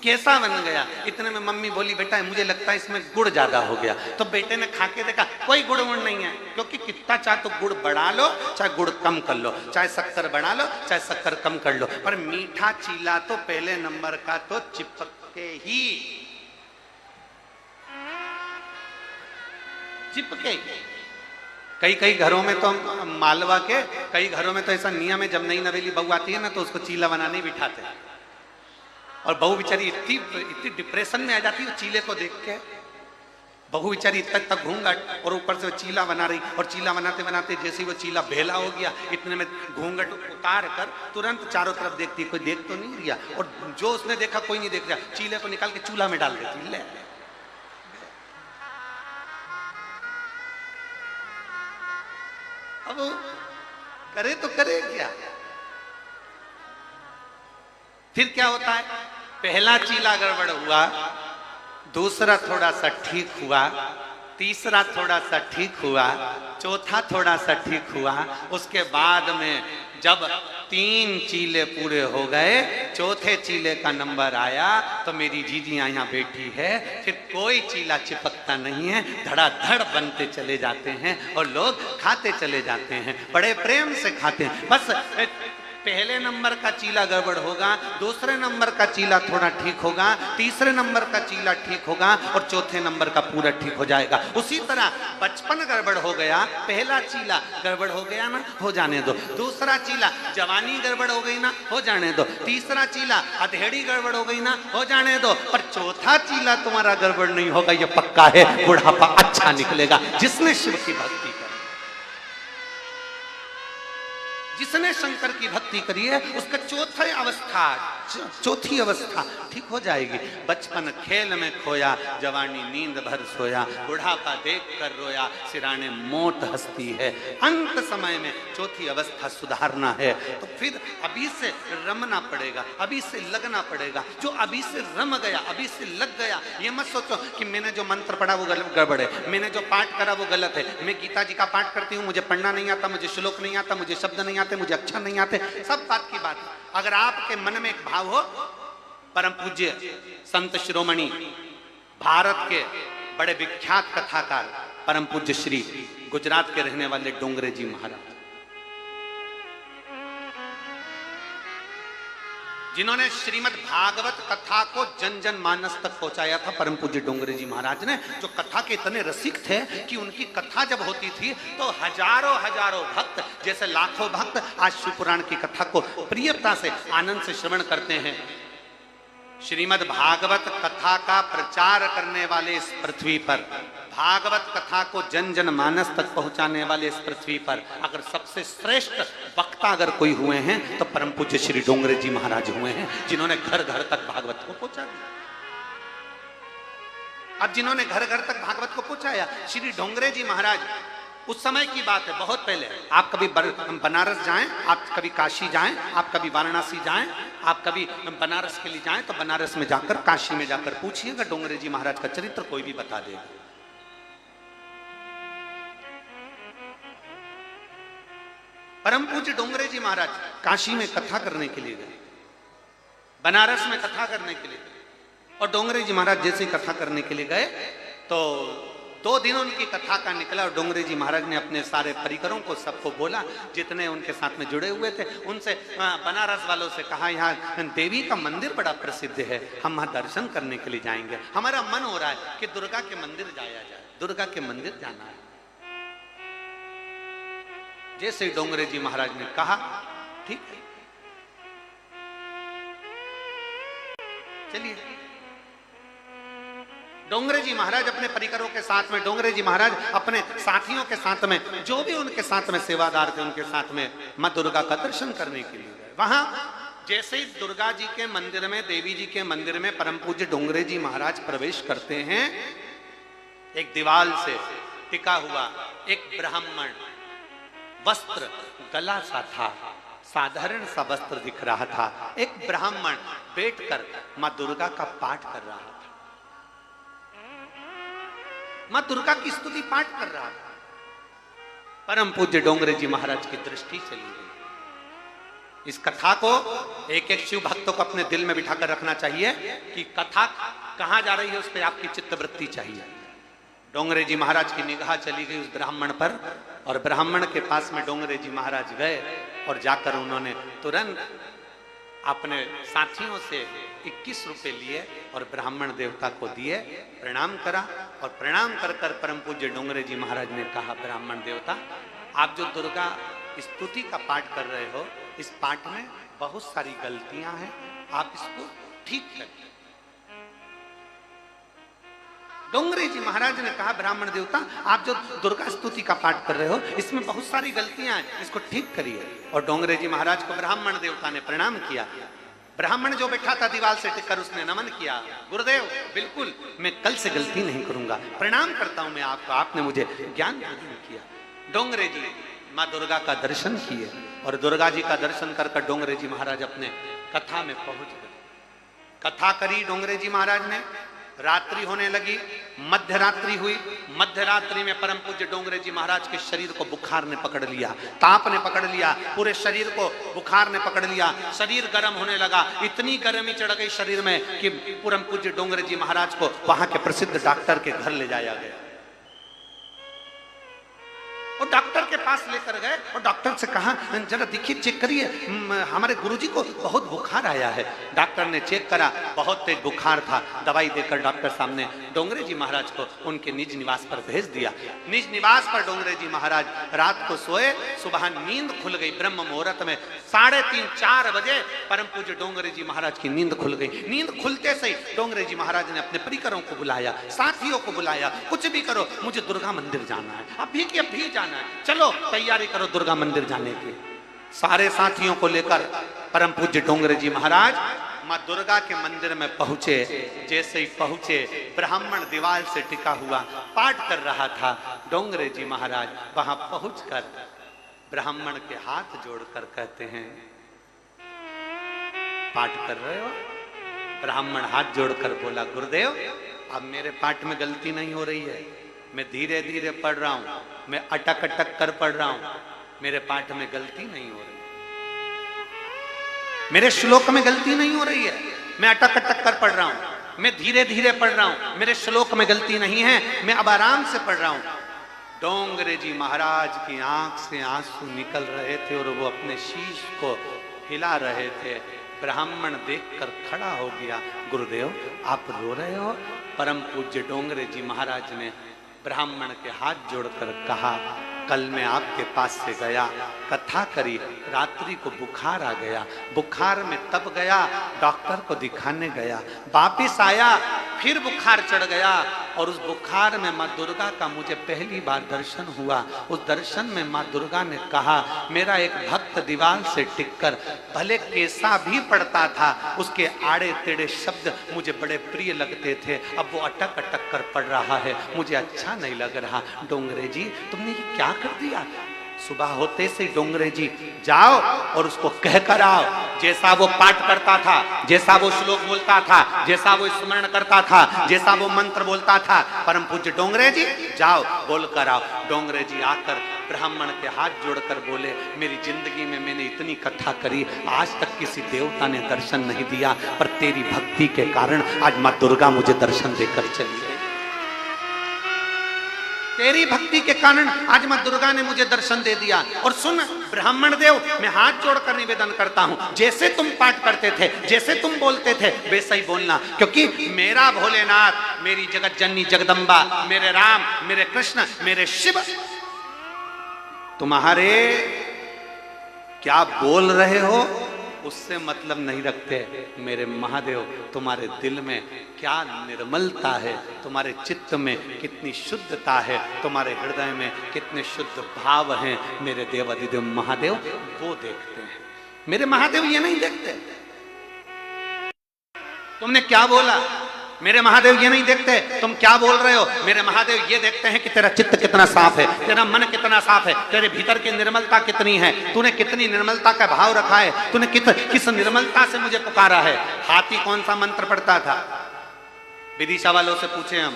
कैसा बन गया? इतने में मम्मी बोली, बेटा मुझे लगता है इसमें गुड़ ज्यादा हो गया। तो बेटे ने खा के देखा, कोई गुड़ वुड़ नहीं है, क्योंकि कितना चाहे तो गुड़ बढ़ा लो, चाहे गुड़ कम कर लो, चाहे शक्कर बढ़ा लो, चाहे शक्कर कम कर लो, पर मीठा चीला तो पहले नंबर का तो चिपक के ही चिपके। कई घरों में तो मालवा के कई घरों में तो ऐसा नियम है, जब नई नवेली बहू आती है ना, तो उसको चीला बनाने बिठाते हैं, और बहू बेचारी इतनी डिप्रेशन में आ जाती है चीले को देख के। बहू बेचारी तक घूंघट, और ऊपर से वो चीला बना रही, और चीला बनाते बनाते जैसे वो चीला भेला हो गया, इतने में घूंघट उतार कर तुरंत चारों तरफ देखती, कोई देख तो नहीं रिया, और जो उसने देखा कोई नहीं देख रहा, चीले को निकाल के चूल्हा में डाल देती। ले अब करे तो करे क्या? फिर क्या होता है? पहला चीला गड़बड़ हुआ, दूसरा थोड़ा सा ठीक हुआ, तीसरा थोड़ा सा ठीक हुआ, चौथा थोड़ा सा ठीक हुआ, उसके बाद में जब 3 चीले पूरे हो गए, चौथे चीले का नंबर आया, तो मेरी जीजियां यहाँ बैठी है, फिर कोई चीला चिपकता नहीं है, धड़ाधड़ बनते चले जाते हैं और लोग खाते चले जाते हैं, बड़े प्रेम से खाते हैं। बस पहले नंबर का चीला गड़बड़ होगा, दूसरे नंबर का चीला थोड़ा ठीक होगा, तीसरे नंबर का चीला ठीक होगा, और चौथे नंबर का पूरा ठीक हो जाएगा। उसी तरह बचपन गड़बड़ हो गया, पहला चीला गड़बड़ हो गया ना, हो जाने दो। दूसरा चीला जवानी गड़बड़ हो गई ना, हो जाने दो। तीसरा चीला अधेड़ी गड़बड़ हो गई ना, हो जाने दो। पर चौथा चीला तुम्हारा गड़बड़ नहीं होगा, ये पक्का है, बुढ़ापा अच्छा निकलेगा। जिसने शिव की भक्ति, जिसने शंकर की भक्ति करी है, उसका चौथी अवस्था ठीक हो जाएगी। बचपन खेल में खोया, जवानी नींद भर सोया, बुढ़ापा देख कर रोया, सिराने मोट हंसती है। अंत समय में चौथी अवस्था सुधारना है, तो फिर अभी से रमना पड़ेगा, अभी से लगना पड़ेगा। जो अभी से रम गया, अभी से लग गया, ये मत सोचो कि मैंने जो मंत्र पढ़ा वो गड़बड़ है, मैंने जो पाठ करा वो गलत है। मैं गीता जी का पाठ करती हूँ, मुझे पढ़ना नहीं आता, मुझे श्लोक नहीं आता, मुझे शब्द नहीं आते, मुझे अक्षर नहीं आते, सब बात की बात। अगर आपके मन में एक भाव हो, परम पूज्य संत शिरोमणि भारत के बड़े विख्यात कथाकार परम पूज्य श्री गुजरात के रहने वाले डोंगरे जी महाराज, जिन्होंने श्रीमद् भागवत कथा को जन जन मानस तक पहुंचाया था। परम पूज्य डोंगरे जी महाराज ने, जो कथा के इतने रसिक थे कि उनकी कथा जब होती थी तो हजारों हजारों भक्त, जैसे लाखों भक्त आज शिवपुराण की कथा को प्रियता से आनंद से श्रवण करते हैं। श्रीमद् भागवत कथा का प्रचार करने वाले इस पृथ्वी पर, भागवत कथा को जन जन मानस तक पहुंचाने वाले इस पृथ्वी पर अगर सबसे श्रेष्ठ वक्ता अगर कोई हुए हैं तो परम पूज्य श्री डोंगरे जी महाराज हुए हैं, जिन्होंने घर घर तक भागवत को पहुंचा दिया। अब जिन्होंने घर घर तक भागवत को पहुंचाया, श्री डोंगरे जी महाराज, उस समय की बात है, बहुत पहले। आप कभी बनारस जाएं, आप कभी काशी जाएं, आप कभी वाराणसी जाएं, आप कभी बनारस के लिए जाएं तो बनारस में जाकर, काशी में जाकर पूछिएगा, डोंगरे जी महाराज का चरित्र कोई भी बता देगा। परम पूज्य डोंगरे जी महाराज काशी में कथा करने के लिए गए, बनारस में कथा करने के लिए गए, और डोंगरे जी महाराज जैसे ही कथा करने के लिए गए तो 2 दिन उनकी कथा का निकला और डोंगरे जी महाराज ने अपने सारे परिकरों को सबको बोला, जितने उनके साथ में जुड़े हुए थे उनसे, बनारस वालों से कहा, यहाँ देवी का मंदिर बड़ा प्रसिद्ध है, हम वहाँ दर्शन करने के लिए जाएंगे, हमारा मन हो रहा है कि दुर्गा के मंदिर जाया जाए, दुर्गा के मंदिर जाना है। जैसे डोंगरे जी महाराज ने कहा, ठीक है चलिए। डोंगरे जी महाराज अपने परिकरों के साथ में, डोंगरे जी महाराज अपने साथियों के साथ में, जो भी उनके साथ में सेवादार थे उनके साथ में मां दुर्गा का दर्शन करने के लिए गए। वहां जैसे ही दुर्गा जी के मंदिर में, देवी जी के मंदिर में परम पूज्य डोंगरे जी महाराज प्रवेश करते हैं, एक दीवाल से टिका हुआ एक ब्राह्मण, वस्त्र गला सा था, साधारण सा वस्त्र दिख रहा था, एक ब्राह्मण बैठकर मां दुर्गा का पाठ कर रहा था, मां दुर्गा की स्तुति पाठ कर रहा था। परम पूज्य डोंगरे जी महाराज की दृष्टि चली गई। इस कथा को एक एक शिव भक्तों को अपने दिल में बिठाकर रखना चाहिए कि कथा कहां जा रही है, उस पर आपकी चित्तवृत्ति चाहिए। डोंगरे जी महाराज की निगाह चली गई उस ब्राह्मण पर, और ब्राह्मण के पास में डोंगरे जी महाराज गए और जाकर उन्होंने तुरंत अपने साथियों से 21 रुपए लिए और ब्राह्मण देवता को दिए, प्रणाम करा, और प्रणाम कर कर परम पूज्य डोंगरे जी महाराज ने कहा, ब्राह्मण देवता, आप जो दुर्गा स्तुति का पाठ कर रहे हो, इस पाठ में बहुत सारी गलतियां हैं, आप इसको ठीक करिए। डोंगरे जी महाराज ने कहा, ब्राह्मण देवता, आप जो दुर्गा स्तुति का पाठ कर रहे हो इसमें बहुत सारी गलतियां हैं, इसको ठीक करिए। और डोंगरे जी महाराज को ब्राह्मण देवता ने प्रणाम किया। ब्राह्मण जो बैठा था दीवार से टिककर, उसने नमन किया, गुरुदेव बिल्कुल मैं कल से गलती नहीं करूंगा, प्रणाम करता हूं मैं आपको, आपने मुझे ज्ञान प्रदान किया। डोंगरे जी माँ दुर्गा का दर्शन किए, और दुर्गा जी का दर्शन कर कर डोंगरे जी महाराज अपने कथा में पहुंच गए। कथा करी डोंगरे जी महाराज ने, रात्रि होने लगी, मध्य रात्रि हुई। मध्य रात्रि में परम पूज्य डोंगरे जी महाराज के शरीर को बुखार ने पकड़ लिया, ताप ने पकड़ लिया, पूरे शरीर को बुखार ने पकड़ लिया, शरीर गर्म होने लगा, इतनी गर्मी चढ़ गई शरीर में कि परम पूज्य डोंगरे जी महाराज को वहां के प्रसिद्ध डॉक्टर के घर ले जाया गया। और डॉक्टर के पास लेकर गए और डॉक्टर से कहा, जरा देखिए, चेक करिए, हमारे गुरुजी को बहुत बुखार आया है। डॉक्टर ने चेक करा, बहुत तेज बुखार था। दवाई देकर डॉक्टर सामने डोंगरे जी महाराज को उनके निज निवास पर भेज दिया। निज निवास पर डोंगरे जी महाराज रात को सोए, सुबह नींद खुल गई। ब्रह्म मुहूर्त में 3:30-4 बजे परम पूज्य डोंगरे जी महाराज की नींद खुल गई। नींद खुलते से ही डोंगरे जी महाराज ने अपने परिकरों को बुलाया, साथियों को बुलाया, कुछ भी करो, मुझे दुर्गा मंदिर जाना है, अभी की अभी जाना है, चलो तैयारी करो दुर्गा मंदिर जाने की। सारे साथियों को लेकर परम पूज्य डोंगरे जी महाराज मां दुर्गा के मंदिर में पहुंचे। जैसे ही पहुंचे, ब्राह्मण दीवार से टिका हुआ पाठ कर रहा था। डोंगरे जी महाराज वहां पहुंचकर ब्राह्मण के हाथ जोड़कर कहते हैं, पाठ कर रहे हो? ब्राह्मण हाथ जोड़कर बोला, गुरुदेव अब मेरे पाठ में गलती नहीं हो रही है, मैं धीरे धीरे पढ़ रहा हूं, मैं अटक अटक कर पढ़ रहा हूं, मेरे पाठ में गलती नहीं हो रही, मेरे श्लोक में गलती नहीं हो रही है, मैं अटक अटक कर पढ़ रहा हूं। मैं धीरे धीरे पढ़ रहा हूं, मेरे श्लोक में गलती नहीं है, मैं अब आराम से पढ़ रहा हूं। डोंगरे जी महाराज की आंख से आंसू निकल रहे थे और वो अपने शीश को हिला रहे थे। ब्राह्मण देखकर खड़ा हो गया, गुरुदेव आप रो रहे हो? परम पूज्य डोंगरे जी महाराज ने ब्राह्मण के हाथ जोड़कर कहा, कल मैं आपके पास से गया, कथा करी, रात्रि को बुखार आ गया, बुखार में तब गया, डॉक्टर को दिखाने गया, वापिस आया, फिर बुखार चढ़ गया और उस बुखार में माँ दुर्गा का मुझे पहली बार दर्शन हुआ। उस दर्शन में माँ दुर्गा ने कहा, मेरा एक भक्त दीवार से टिककर भले कैसा भी पढ़ता था, उसके आड़े टेढ़े शब्द मुझे बड़े प्रिय लगते थे, अब वो अटक अटक कर पढ़ रहा है, मुझे अच्छा नहीं लग रहा। डोंगरे जी तुमने ये क्या कर दिया? सुबह होते से डोंगरे जी जाओ और उसको कह कर आओ, जैसा वो पाठ करता था, जैसा वो श्लोक बोलता था, जैसा वो स्मरण करता था, जैसा वो मंत्र बोलता था, परम पूज्य डोंगरे जी जाओ बोल कर आओ। डोंगरे जी आकर ब्राह्मण के हाथ जोड़कर बोले, मेरी जिंदगी में मैंने इतनी कथा करी, आज तक किसी देवता ने दर्शन नहीं दिया, पर तेरी भक्ति के कारण आज माँ दुर्गा मुझे दर्शन देकर चली गई। तेरी भक्ति के कारण आज मां दुर्गा ने मुझे दर्शन दे दिया। और सुन ब्राह्मण देव, मैं हाथ जोड़कर निवेदन करता हूं, जैसे तुम पाठ करते थे, जैसे तुम बोलते थे, वैसा ही बोलना, क्योंकि मेरा भोलेनाथ, मेरी जगत जननी जगदम्बा, मेरे राम, मेरे कृष्ण, मेरे शिव तुम्हारे क्या बोल रहे हो उससे मतलब नहीं रखते। मेरे महादेव तुम्हारे दिल में क्या निर्मलता है, तुम्हारे चित्त में कितनी शुद्धता है, तुम्हारे हृदय में कितने शुद्ध भाव हैं, मेरे देव अधिदेव महादेव वो देखते हैं। मेरे महादेव ये नहीं देखते तुमने क्या बोला, मेरे महादेव ये नहीं देखते तुम क्या बोल रहे हो, मेरे महादेव ये देखते हैं कि तेरा चित्त कितना साफ है, तेरा मन कितना साफ है, तेरे भीतर की निर्मलता कितनी है, तूने कितनी निर्मलता का भाव रखा है, तूने किस निर्मलता से मुझे पुकारा है। हाथी कौन सा मंत्र पढ़ता था? विदिशा वालों से पूछे हम,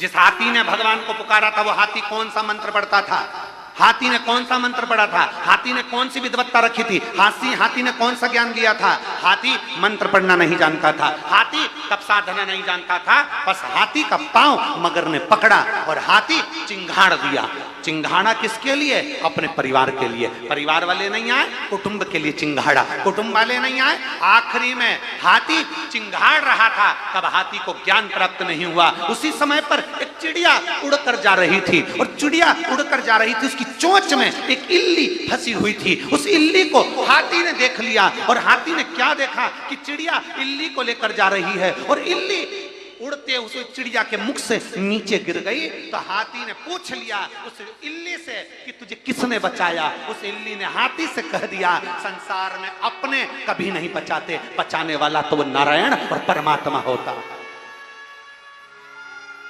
जिस हाथी ने भगवान को पुकारा था वो हाथी कौन सा मंत्र पढ़ता था? हाथी ने कौन सा मंत्र पढ़ा था? हाथी ने कौन सी विद्वत्ता रखी थी? हाथी ने कौन सा ज्ञान दिया था? हाथी मंत्र पढ़ना नहीं जानता था, हाथी तप साधना नहीं जानता था, बस हाथी का पांव मगर ने पकड़ा और हाथी चिंगाड़ दिया। चिंगाड़ा किसके लिए? अपने परिवार के लिए। परिवार वाले नहीं आए, कुटुंब के लिए चिंगाड़ा। कुटुंब वाले नहीं आए, आखिरी में हाथी चिंगाड़ रहा था, तब हाथी को ज्ञान प्राप्त नहीं हुआ। उसी समय पर एक चिड़िया उड़कर जा रही थी और चिड़िया उड़कर जा रही थी, उसकी चोंच में एक इल्ली फंसी हुई थी। उस इल्ली को हाथी ने देख लिया और हाथी ने क्या देखा कि चिड़िया इल्ली को लेकर जा रही है और इल्ली उड़ते उस चिड़िया के मुख से नीचे गिर गई। तो हाथी ने पूछ लिया उस इल्ली से कि तुझे किसने बचाया? उस इल्ली ने हाथी से कह दिया, संसार में अपने कभी नहीं बचाते, बचाने वाला तो वो नारायण और परमात्मा होता।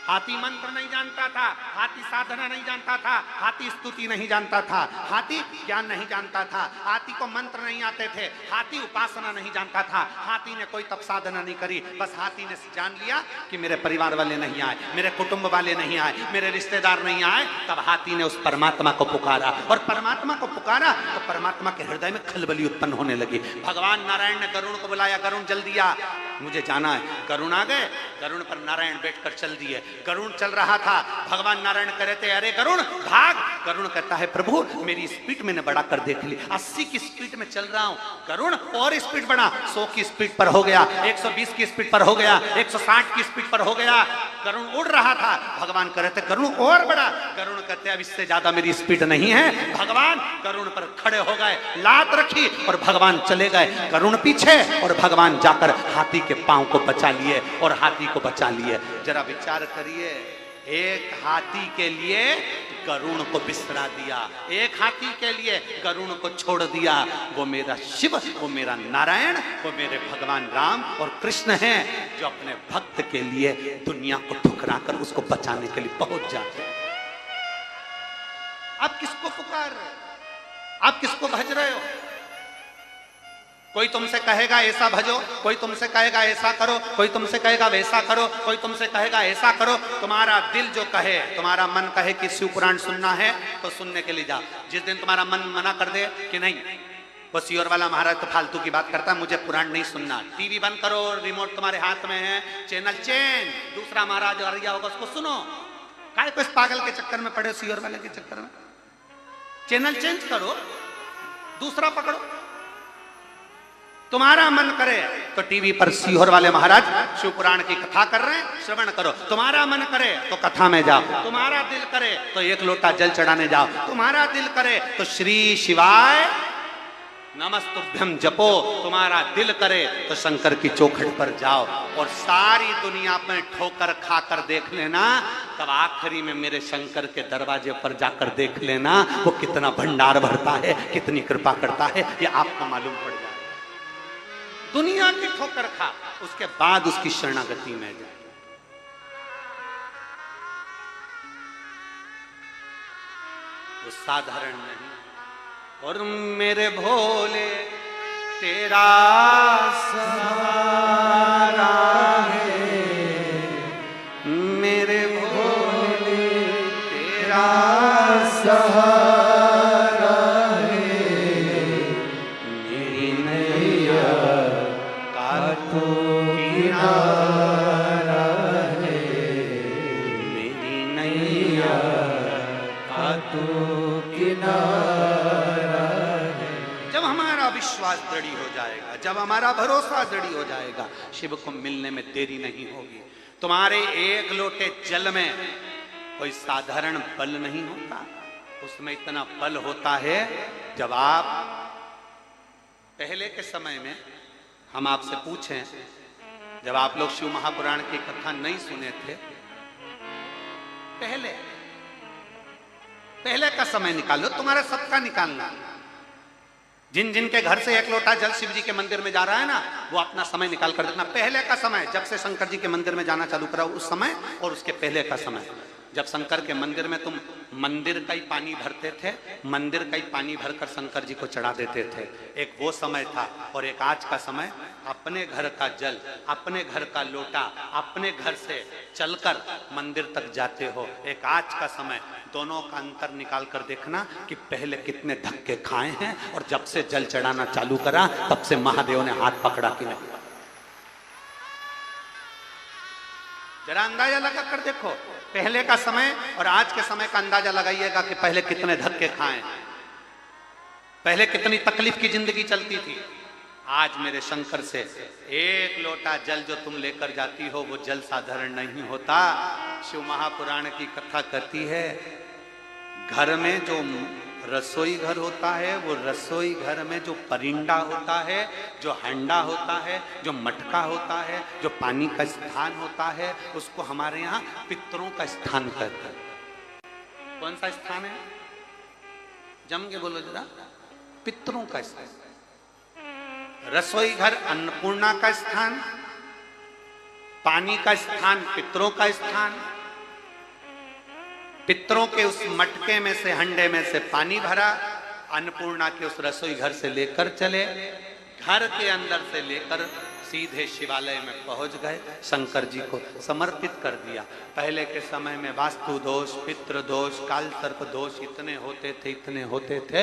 हाथी मंत्र नहीं जानता था, हाथी साधना नहीं जानता था, हाथी स्तुति नहीं जानता था, हाथी ज्ञान नहीं जानता था, हाथी को मंत्र नहीं आते थे, हाथी उपासना नहीं जानता था, हाथी ने कोई तप साधना नहीं करी। बस हाथी ने जान लिया कि मेरे परिवार वाले नहीं आए, मेरे कुटुंब वाले नहीं आए, मेरे रिश्तेदार नहीं आए। तब हाथी ने उस परमात्मा को पुकारा और परमात्मा को पुकारा तो परमात्मा के हृदय में खलबली उत्पन्न होने लगी। भगवान नारायण ने गरुण को बुलाया, गरुण जल्दी आ, मुझे जाना है। गरुण आ गए, गरुण पर नारायण बैठकर चल दिए। गरुण चल रहा था, भगवान नारायण कह रहे थे, अरे गरुण भाग। गरुण कहता है, प्रभु मेरी स्पीड मैंने बढ़ा कर देख ली, 80 की स्पीड में चल रहा हूं। गरुण और स्पीड बढ़ा, 100 की स्पीड पर हो गया, 120 की स्पीड पर हो गया, 160 की स्पीड पर हो गया। गरुण उड़ रहा था, भगवान कह रहे थे गरुण और बढ़ा। गरुण कहते अब इससे ज्यादा मेरी स्पीड नहीं है। भगवान गरुण पर खड़े हो गए, लात रखी और भगवान चले गए। गरुण पीछे और भगवान जाकर हाथी के पांव को बचा लिए और हाथी को बचा लिए। जरा विचार करिए, एक हाथी के लिए गरुण को बिसरा दिया, एक हाथी के लिए गरुण को छोड़ दिया। वो मेरा शिव, वो मेरा नारायण, वो मेरे भगवान राम और कृष्ण हैं, जो अपने भक्त के लिए दुनिया को ठुकरा कर उसको बचाने के लिए पहुंच जाते हैं। आप किसको पुकार रहे हो? आप किसको भज रहे हो? कोई तुमसे कहेगा ऐसा भजो, कोई तुमसे कहेगा ऐसा करो, कोई तुमसे कहेगा वैसा करो, कोई तुमसे कहेगा ऐसा करो। तुम्हारा दिल जो कहे, तुम्हारा मन कहे कि शिव पुराण सुनना है तो सुनने के लिए जाओ। जिस दिन तुम्हारा मन मना कर दे कि नहीं वो सियोर वाला महाराज तो फालतू की बात करता है, मुझे पुराण नहीं सुनना। टीवी बंद करो, रिमोट तुम्हारे हाथ में है, चैनल चेंज। दूसरा महाराज आ गया होगा, उसको सुनो। काय को इस पागल के चक्कर में पड़े, सियोर वाले के चक्कर में? चैनल चेंज करो, दूसरा पकड़ो। तुम्हारा मन करे तो टीवी पर सीहोर वाले महाराज शिव पुराण की कथा कर रहे हैं, श्रवण करो। तुम्हारा मन करे तो कथा में जाओ, तुम्हारा दिल करे तो एक लोटा जल चढ़ाने जाओ, तुम्हारा दिल करे तो श्री शिवाय नमस्तुभ्यम जपो, तुम्हारा दिल करे तो शंकर की चौखट पर जाओ। और सारी दुनिया में ठोकर खाकर देख लेना, तब आखिरी में मेरे शंकर के दरवाजे पर जाकर देख लेना वो कितना भंडार भरता है, कितनी कृपा करता है, ये आपको मालूम पड़ जाए। दुनिया की ठोकर खा, उसके बाद उसकी शरणागति में जाए। वो साधारण नहीं। और मेरे भोले तेरा सहारा है, मेरे भोले तेरा सहारा है, मेरी नैया का तू किनारा है, मेरी नैया का तू किनारा। जब हमारा विश्वास दृढ़ हो जाएगा, जब हमारा भरोसा दृढ़ हो जाएगा, शिव को मिलने में देरी नहीं होगी। तुम्हारे एक लोटे जल में कोई साधारण बल नहीं होता, उसमें इतना बल होता है। जब आप पहले के समय में हम आपसे पूछें, जब आप लोग शिव महापुराण की कथा नहीं सुने थे, पहले का समय निकालो, तुम्हारा सबका निकालना। जिन जिन के घर से एक लोटा जल शिव जी के मंदिर में जा रहा है ना, वो अपना समय निकाल कर देखना। पहले का समय, जब से शंकर जी के मंदिर में जाना चालू करा उस समय, और उसके पहले का समय, जब शंकर के मंदिर में तुम मंदिर का ही पानी भरते थे, मंदिर का ही पानी भरकर शंकर जी को चढ़ा देते थे, एक वो समय था। और एक आज का समय, अपने घर का जल, अपने घर का लोटा, अपने घर से चलकर मंदिर तक जाते हो, एक आज का समय। दोनों का अंतर निकाल कर देखना कि पहले कितने धक्के खाए हैं, और जब से जल चढ़ाना चालू करा तब से महादेव ने हाथ पकड़ा कि नहीं। जरा अंदाजा लगा कर देखो, पहले का समय और आज के समय का अंदाजा लगाइएगा कि पहले कितने धक्के खाए, पहले कितनी तकलीफ की जिंदगी चलती थी। आज मेरे शंकर से एक लोटा जल जो तुम लेकर जाती हो, वो जल साधारण नहीं होता। शिव महापुराण की कथा कहती है, घर में जो रसोई घर होता है, वो रसोई घर में जो परिंदा होता है, जो हंडा होता है, जो मटका होता है, जो पानी का स्थान होता है, उसको हमारे यहाँ पितरों का स्थान कहते हैं। कौन सा स्थान है? जम के बोलो जरा। पितरों का स्थान। रसोई घर अन्नपूर्णा का स्थान, पानी का स्थान पितरों का स्थान। पितरों के उस मटके में से, हंडे में से पानी भरा, अन्नपूर्णा के उस रसोई घर से लेकर चले, घर के अंदर से लेकर सीधे शिवालय में पहुंच गए, शंकर जी को समर्पित कर दिया। पहले के समय में वास्तु दोष, पितृ दोष, काल सर्प दोष इतने होते थे,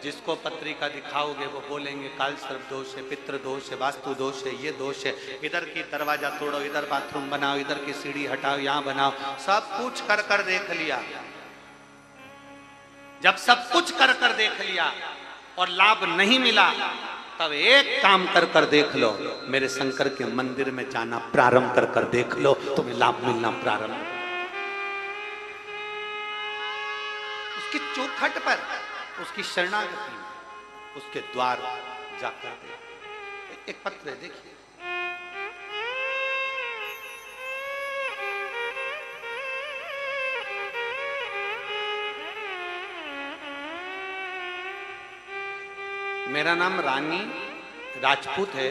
जिसको पत्रिका दिखाओगे वो बोलेंगे काल सर्प दोष है, पितृ दोष है, वास्तु दोष है, ये दोष है, इधर की दरवाजा तोड़ो, इधर बाथरूम बनाओ, इधर की सीढ़ी हटाओ, यहाँ बनाओ। सब कुछ कर कर देख लिया। जब सब कुछ कर कर देख लिया और लाभ नहीं मिला, तब एक काम कर कर देख लो, मेरे शंकर के मंदिर में जाना प्रारंभ कर कर देख लो, तुम्हें लाभ मिलना प्रारंभ। उसकी चौखट पर, उसकी शरणागति में, उसके द्वार जाकर दे। एक पत्र है, देखिए। मेरा नाम रानी राजपूत है।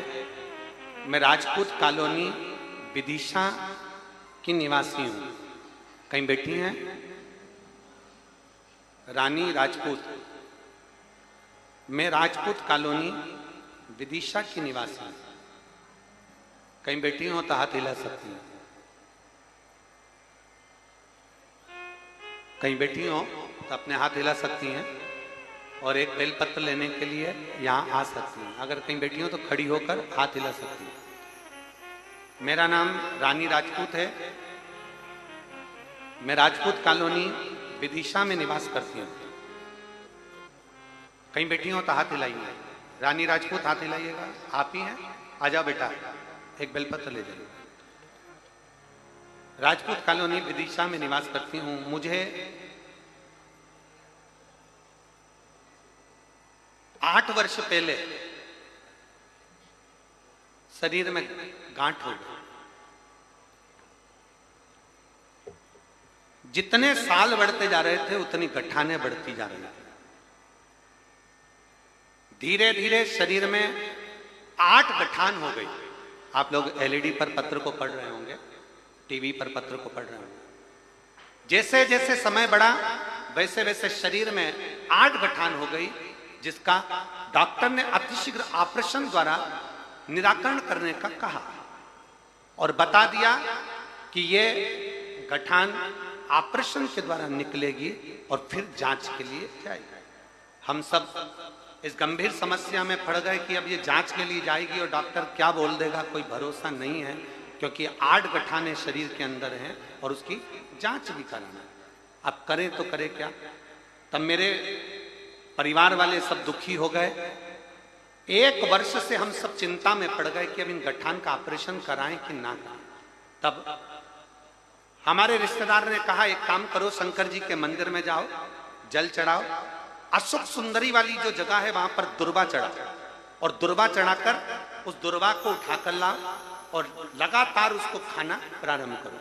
मैं राजपूत कॉलोनी विदिशा की निवासी हूँ। कहीं बैठी हैं? रानी राजपूत। मैं राजपूत कॉलोनी विदिशा की निवासी हूँ। कहीं बैठी हो तो हाथ हिला सकती हैं। कहीं बैठी हो तो अपने हाथ हिला सकती हैं। और एक बेलपत्र लेने के लिए यहाँ आ सकती हैं। अगर कहीं बैठी हो तो खड़ी होकर हाथ हिला सकती हैं। मेरा नाम रानी राजपूत है। मैं राजपूत कॉलोनी विदिशा में निवास करती हूँ। कहीं बैठी हो तो हाथ हिलाइए। रानी राजपूत, हाथ हिलाइएगा। आप ही हैं? आ जाओ बेटा, एक बेलपत्र ले जाइए। राजपूत कॉलोनी विदिशा में निवास करती हूँ। मुझे 8 वर्ष पहले शरीर में गांठ हो गई। जितने साल बढ़ते जा रहे थे उतनी गठाने बढ़ती जा रही थी। धीरे धीरे शरीर में 8 गठान हो गई। आप लोग एलईडी पर पत्र को पढ़ रहे होंगे, टीवी पर पत्र को पढ़ रहे होंगे। जैसे जैसे समय बढ़ा वैसे वैसे शरीर में 8 गठान हो गई, जिसका डॉक्टर ने अतिशीघ्र ऑपरेशन द्वारा निराकरण करने का कहा और बता दिया कि ये गठान ऑपरेशन के द्वारा निकलेगी और फिर जांच के लिए जाएगी। हम सब इस गंभीर समस्या में पड़ गए कि अब ये जांच के लिए जाएगी और डॉक्टर क्या बोल देगा, कोई भरोसा नहीं है, क्योंकि 8 गठाने शरीर के अंदर हैं और उसकी जांच भी कराना है। अब करें तो करें क्या? तब मेरे परिवार वाले सब दुखी हो गए। 1 वर्ष से हम सब चिंता में पड़ गए कि अब इन गठान का ऑपरेशन कराएं कि ना कराएं। तब हमारे रिश्तेदार ने कहा, एक काम करो, शंकर जी के मंदिर में जाओ, जल चढ़ाओ, अशोक सुंदरी वाली जो जगह है वहां पर दुर्वा चढ़ाओ और दुर्वा चढ़ाकर उस दुर्वा को उठाकर लाओ और लगातार उसको खाना प्रारंभ करो।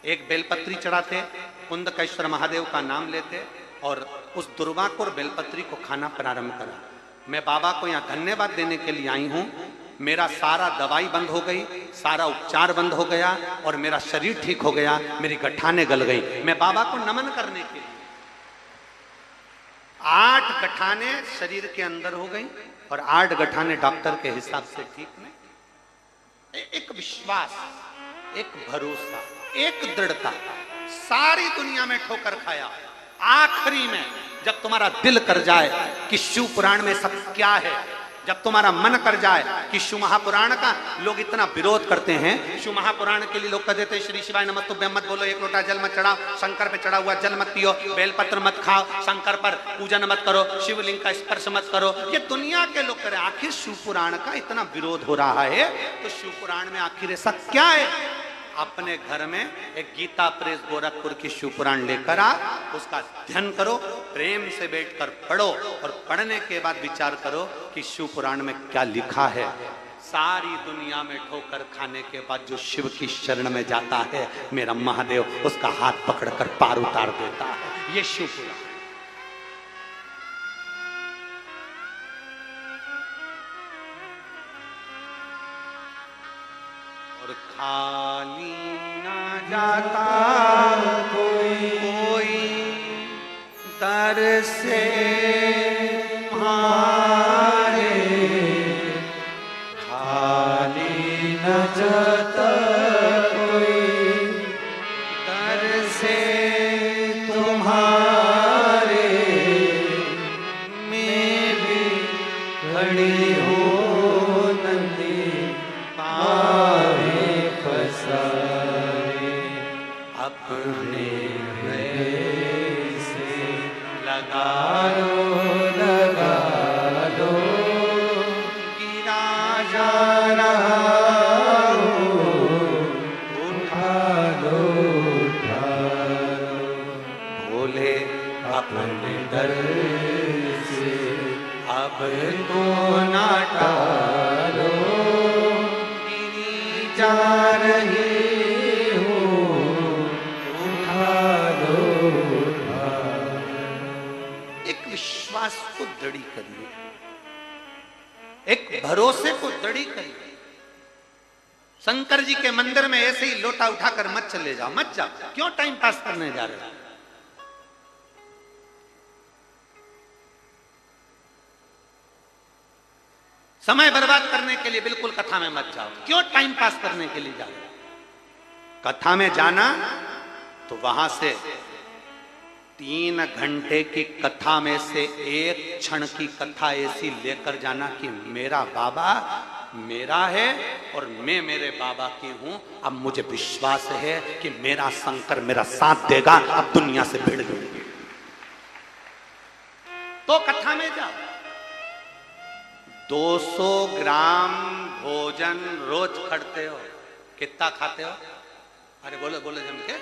एक बेलपत्री चढ़ाते, कुंदकेश्वर महादेव का नाम लेते और उस दुर्वा को और बेलपत्री को खाना प्रारंभ करा। मैं बाबा को यहाँ धन्यवाद देने के लिए आई हूँ। मेरा सारा दवाई बंद हो गई, सारा उपचार बंद हो गया और मेरा शरीर ठीक हो गया, मेरी गठाने गल गई। मैं बाबा को नमन करने के लिए 8 गठाने शरीर के अंदर हो गई और 8 गठाने डॉक्टर के हिसाब से ठीक नहीं। एक विश्वास, एक भरोसा, एक दृढ़ता। सारी दुनिया में ठोकर खाया, आखिरी में जब तुम्हारा दिल कर जाए कि शिव पुराण में सब क्या है, जब तुम्हारा मन कर जाए कि शिव महापुराण का लोग इतना विरोध करते हैं, शिव महापुराण के लिए लोग कह देते हैं श्री शिवाय नमस्तुभ्यं मत बोलो, 1 लोटा जल मत चढ़ाओ, शंकर पे चढ़ा हुआ जल मत पियो, बेलपत्र मत खाओ, शंकर पर पूजन मत करो, शिवलिंग का स्पर्श मत करो, ये दुनिया के लोग करें। आखिर शिव पुराण का इतना विरोध हो रहा है तो शिव पुराण में आखिर ऐसा क्या है? अपने घर में एक गीता प्रेस गोरखपुर की शिव पुराण लेकर आ, उसका अध्ययन करो, प्रेम से बैठकर पढ़ो और पढ़ने के बाद विचार करो कि शिव पुराण में क्या लिखा है। सारी दुनिया में ठोकर खाने के बाद जो शिव की शरण में जाता है, मेरा महादेव उसका हाथ पकड़कर पार उतार देता है। ये शिव पुराण। और खाली ना जाता कोई दर से तुम्हारे, खाली न जाता कोई दर से तुम्हारे, मैं भी खड़ी हूँ नंदी अपने से लगा लो, गिरा जा रहा उठा लो, भोले अपने दर से अब तो ना टालो, गिरी जा रही को दृढ़ी करिए, एक भरोसे को दृढ़ी करिए। शंकर जी के मंदिर में ऐसे ही लोटा उठाकर मत चले जाओ, मत जाओ। क्यों टाइम पास करने जा रहे हो? समय बर्बाद करने के लिए बिल्कुल कथा में मत जाओ। क्यों टाइम पास करने के लिए जा रहे हो? कथा में जाना तो वहां से 3 घंटे की कथा में से एक क्षण की कथा ऐसी लेकर जाना कि मेरा बाबा मेरा है और मैं मेरे बाबा की हूं। अब मुझे विश्वास है कि मेरा शंकर मेरा साथ देगा, अब दुनिया से भिड़ लूंगी। तो कथा में जाओ। 200 ग्राम भोजन रोज करते हो, कितना खाते हो? अरे बोलो बोलो जम के,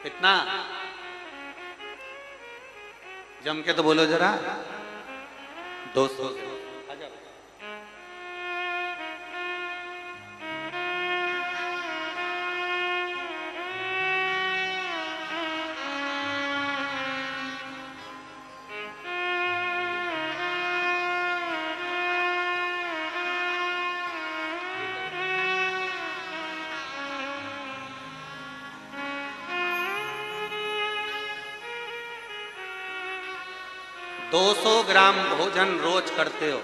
कितना? जम के तो बोलो जरा। 200। 200 ग्राम भोजन रोज करते हो।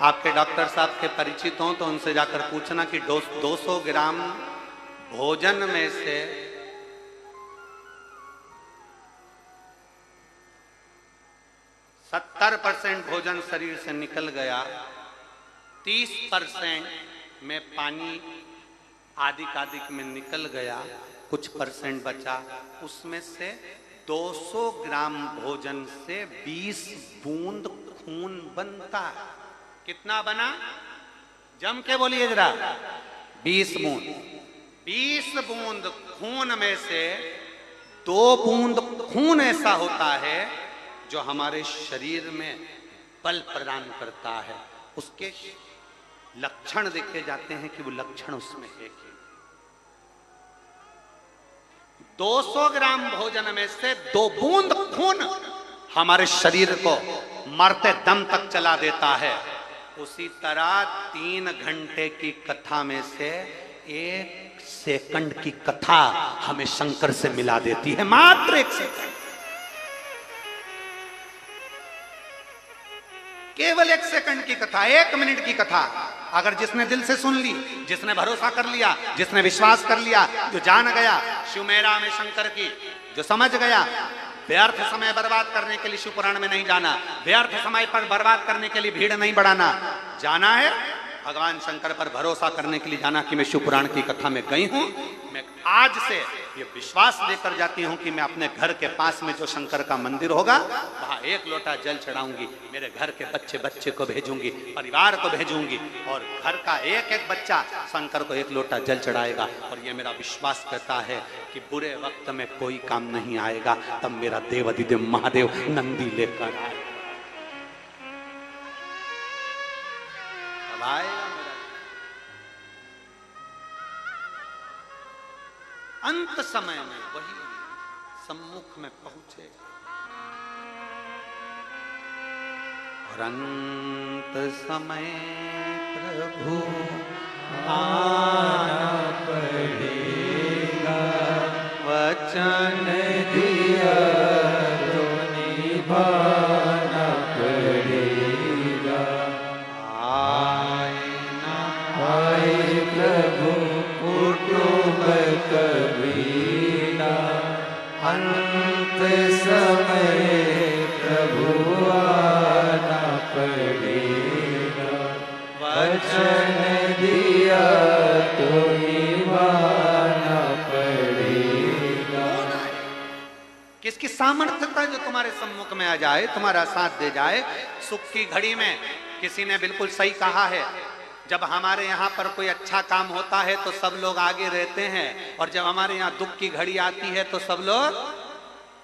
आपके डॉक्टर साहब के परिचित हो तो उनसे जाकर पूछना कि 200 ग्राम भोजन में से 70% भोजन शरीर से निकल गया, 30% में पानी आदिक में निकल गया, कुछ परसेंट बचा। उसमें से 200 ग्राम भोजन से 20 बूंद खून बनता। कितना बना? जम के बोलिए जरा। 20 बूंद। 20 बूंद खून में से 2 बूंद खून ऐसा होता है जो हमारे शरीर में बल प्रदान करता है। उसके लक्षण देखे जाते हैं कि वो लक्षण उसमें है कि 200 ग्राम भोजन में से 2 बूंद खून हमारे शरीर को मरते दम तक चला देता है। उसी तरह 3 घंटे की कथा में से 1 सेकंड की कथा हमें शंकर से मिला देती है। मात्र 1 सेकंड, केवल 1 सेकंड की कथा, 1 मिनट की कथा अगर जिसने दिल से सुन ली, जिसने भरोसा कर लिया, जिसने विश्वास कर लिया, जो जान गया शिव मेरा में शंकर की, जो समझ गया व्यर्थ समय बर्बाद करने के लिए शिव पुराण में नहीं जाना, व्यर्थ समय पर बर्बाद करने के लिए भीड़ नहीं बढ़ाना, जाना है भगवान शंकर पर भरोसा करने के लिए जाना कि मैं शिव पुराण की कथा में गई हूं। मैं आज से ये विश्वास लेकर जाती हूं कि मैं अपने घर के पास में जो शंकर का मंदिर होगा वहां 1 लोटा जल चढ़ाऊंगी, मेरे घर के बच्चे को भेजूंगी, परिवार को भेजूंगी और घर का एक बच्चा शंकर को 1 लोटा जल चढ़ाएगा। और ये मेरा विश्वास कहता है कि बुरे वक्त में कोई काम नहीं आएगा, तब मेरा देव अधिदेव महादेव नंदी लेकर आएगा। अंत समय में वही सम्मुख में पहुंचे और अंत समय प्रभु आना पड़ेगा, वचन दिया तो निभाना पड़ेगा। आए ना आए प्रभु कुटुंब कबीरा, अंत समय प्रभु आना पड़ेगा, वचन दिया तो निभाना पड़ेगा। किसकी सामर्थ्यता जो तुम्हारे सम्मुख में आ जाए, तुम्हारा साथ दे जाए। सुख की घड़ी में किसी ने बिल्कुल सही कहा है, जब हमारे यहाँ पर कोई अच्छा काम होता है तो सब लोग आगे रहते हैं और जब हमारे यहाँ दुख की घड़ी आती है तो सब लोग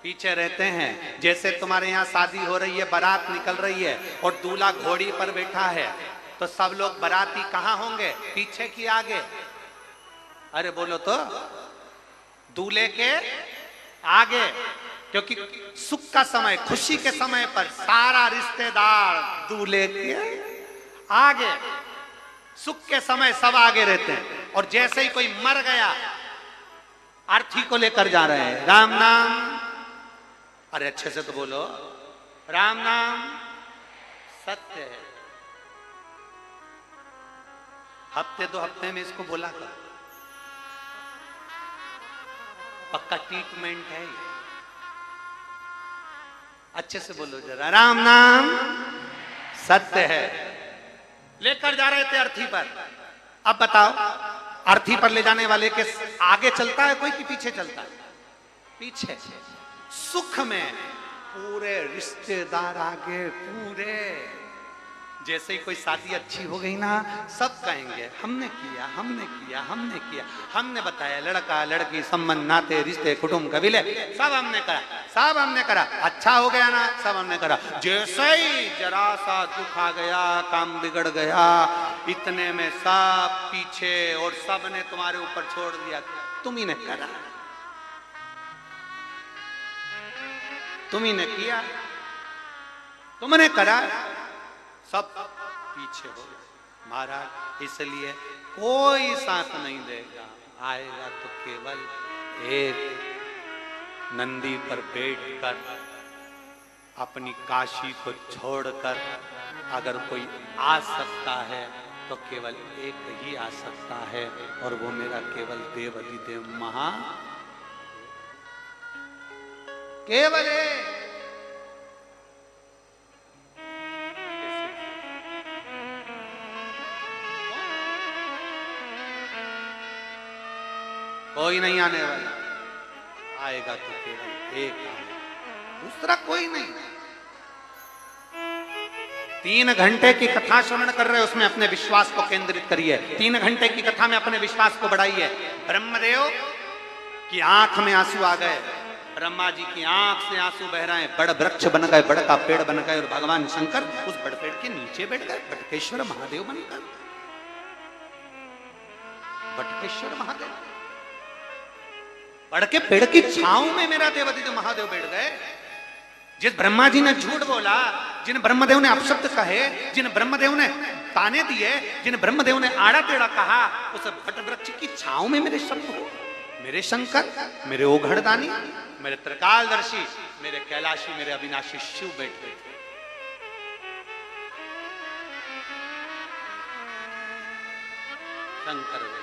पीछे रहते हैं। जैसे तुम्हारे यहाँ शादी हो रही है, बारात निकल रही है और दूल्हा घोड़ी पर बैठा है तो सब लोग बाराती कहाँ होंगे? पीछे की आगे? अरे बोलो तो, दूल्हे के आगे। क्योंकि सुख का समय, खुशी के समय पर सारा रिश्तेदार दूल्हे के आगे, सुख के समय सब आगे रहते हैं। और जैसे ही कोई मर गया, अर्थी को लेकर जा रहे हैं, राम नाम, अरे अच्छे से तो बोलो, राम नाम सत्य है। हफ्ते 2 हफ्ते में इसको बोला कर, पक्का ट्रीटमेंट है। अच्छे से बोलो जरा, राम नाम सत्य है। लेकर जा रहे थे अर्थी पर। अब बताओ, अर्थी पर ले जाने वाले के आगे चलता है कोई कि पीछे चलता है? पीछे। सुख में पूरे रिश्तेदार आगे, पूरे। जैसे ही कोई शादी अच्छी हो गई ना, सब कहेंगे हमने किया, हमने किया, हमने किया, हमने बताया, लड़का लड़की संबंध नाते रिश्ते कुटुंब कबीले सब हमने करा, सब हमने करा। अच्छा हो गया ना, सब हमने करा। जैसे ही जरा सा दुख आ गया, काम बिगड़ गया, इतने में सब पीछे और सब ने तुम्हारे ऊपर छोड़ दिया। तुम ही ने करा, तुम ही ने किया, तुमने करा, सब पीछे हो गए। महाराज इसलिए कोई साथ नहीं देगा, आएगा तो केवल एक नंदी पर बैठकर अपनी काशी को छोड़कर अगर कोई आ सकता है तो केवल एक ही आ सकता है, और वो मेरा केवल देव अधिदेव महा केवल एक। कोई नहीं आने वाला, आएगा तो केवल एक आएगा, दूसरा कोई नहीं। 3 घंटे की कथा श्रवण कर रहे हो, उसमें अपने विश्वास को केंद्रित करिए। 3 घंटे की कथा में अपने विश्वास को बढ़ाइए। ब्रह्मदेव की आंख में आंसू आ गए, ब्रह्मा जी की आंख से आंसू बह रहे हैं, बड़ वृक्ष बन गए, बड़ का पेड़ बन गए, और भगवान शंकर उस बड़ पेड़ के नीचे बैठ गए, बटकेश्वर महादेव बनकर। बटकेश्वर महादेव बड़ के पेड़ की छांव में मेरा देवादिदेव महादेव बैठ गए। जिस ब्रह्मा जी ने झूठ बोला, जिन ब्रह्मदेव ने अपशब्द कहे, जिन ब्रह्मदेव ने ताने दिए, जिन ब्रह्मदेव ने आड़ा टेढ़ा कहा, उस बट वृक्ष की छांव में मेरे शब्द हो, मेरे शंकर, मेरे ओघड़दानी, मेरे त्रिकालदर्शी, मेरे कैलाशी, मेरे अविनाशी शिव बैठ गए थे। शंकर बैठे।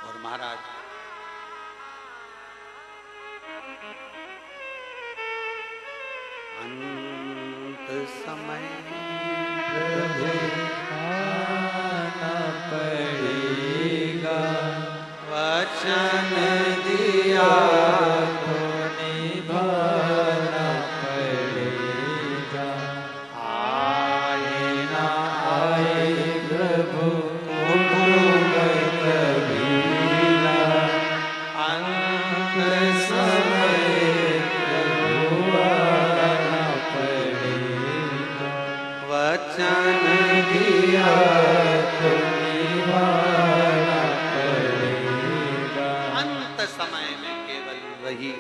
और महाराज अंत समय प्रभु आना पड़ेगा, वचन दिया तो निभाना पड़ेगा। आए ना आए प्रभु अंत समय में केवल वही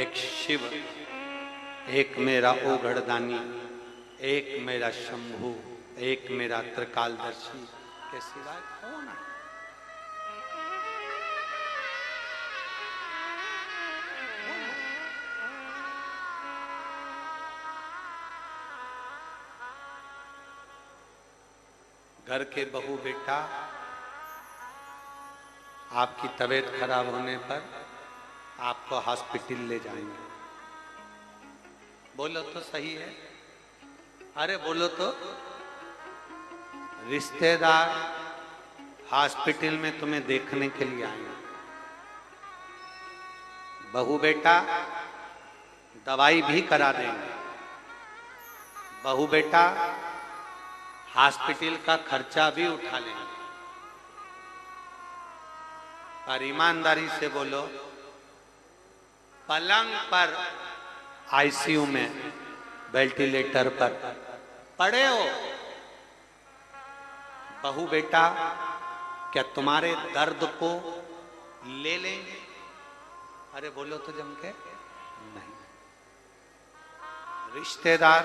एक शिव, एक मेरा ओघड़दानी, एक मेरा शंभु, एक मेरा त्रिकालदर्शी के सिवाय कौन है? घर के बहू बेटा आपकी तबीयत खराब होने पर आपको हॉस्पिटल ले जाएंगे। बोलो तो सही है, अरे बोलो तो। रिश्तेदार हॉस्पिटल में तुम्हें देखने के लिए आएंगे। बहू बेटा दवाई भी करा देंगे, बहू बेटा हॉस्पिटल का खर्चा भी उठा लेंगे। पर ईमानदारी से बोलो, पलंग पर आईसीयू में वेंटिलेटर पर पड़े हो, बहू बेटा क्या तुम्हारे दर्द को ले लेंगे? अरे बोलो तो जम के नहीं। रिश्तेदार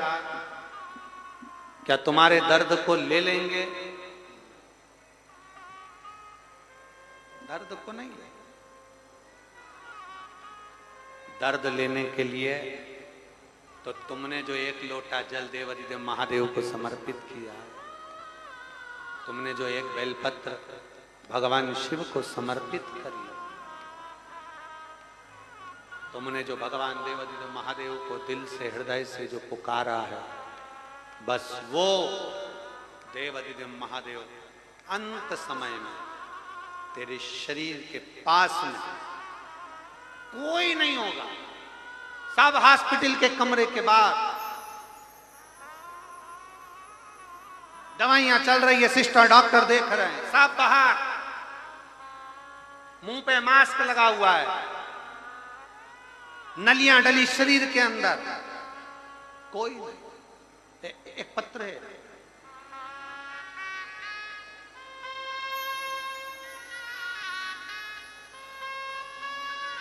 क्या तुम्हारे दर्द को ले लेंगे? दर्द को नहीं लेंगे। दर्द लेने के लिए तो तुमने जो 1 लोटा जल देवाधिदेव महादेव को समर्पित किया, तुमने जो 1 बेलपत्र भगवान शिव को समर्पित करिए। तुमने जो भगवान देवाधिदेव महादेव को दिल से हृदय से जो पुकारा है, बस वो देवाधिदेव महादेव अंत समय में तेरे शरीर के पास में कोई नहीं होगा। सब हॉस्पिटल के कमरे के बाद दवाइयां चल रही है, सिस्टर डॉक्टर देख रहे हैं, सब बाहर, मुंह पे मास्क लगा हुआ है, नलियां डली शरीर के अंदर, कोई नहीं। एक पत्र है,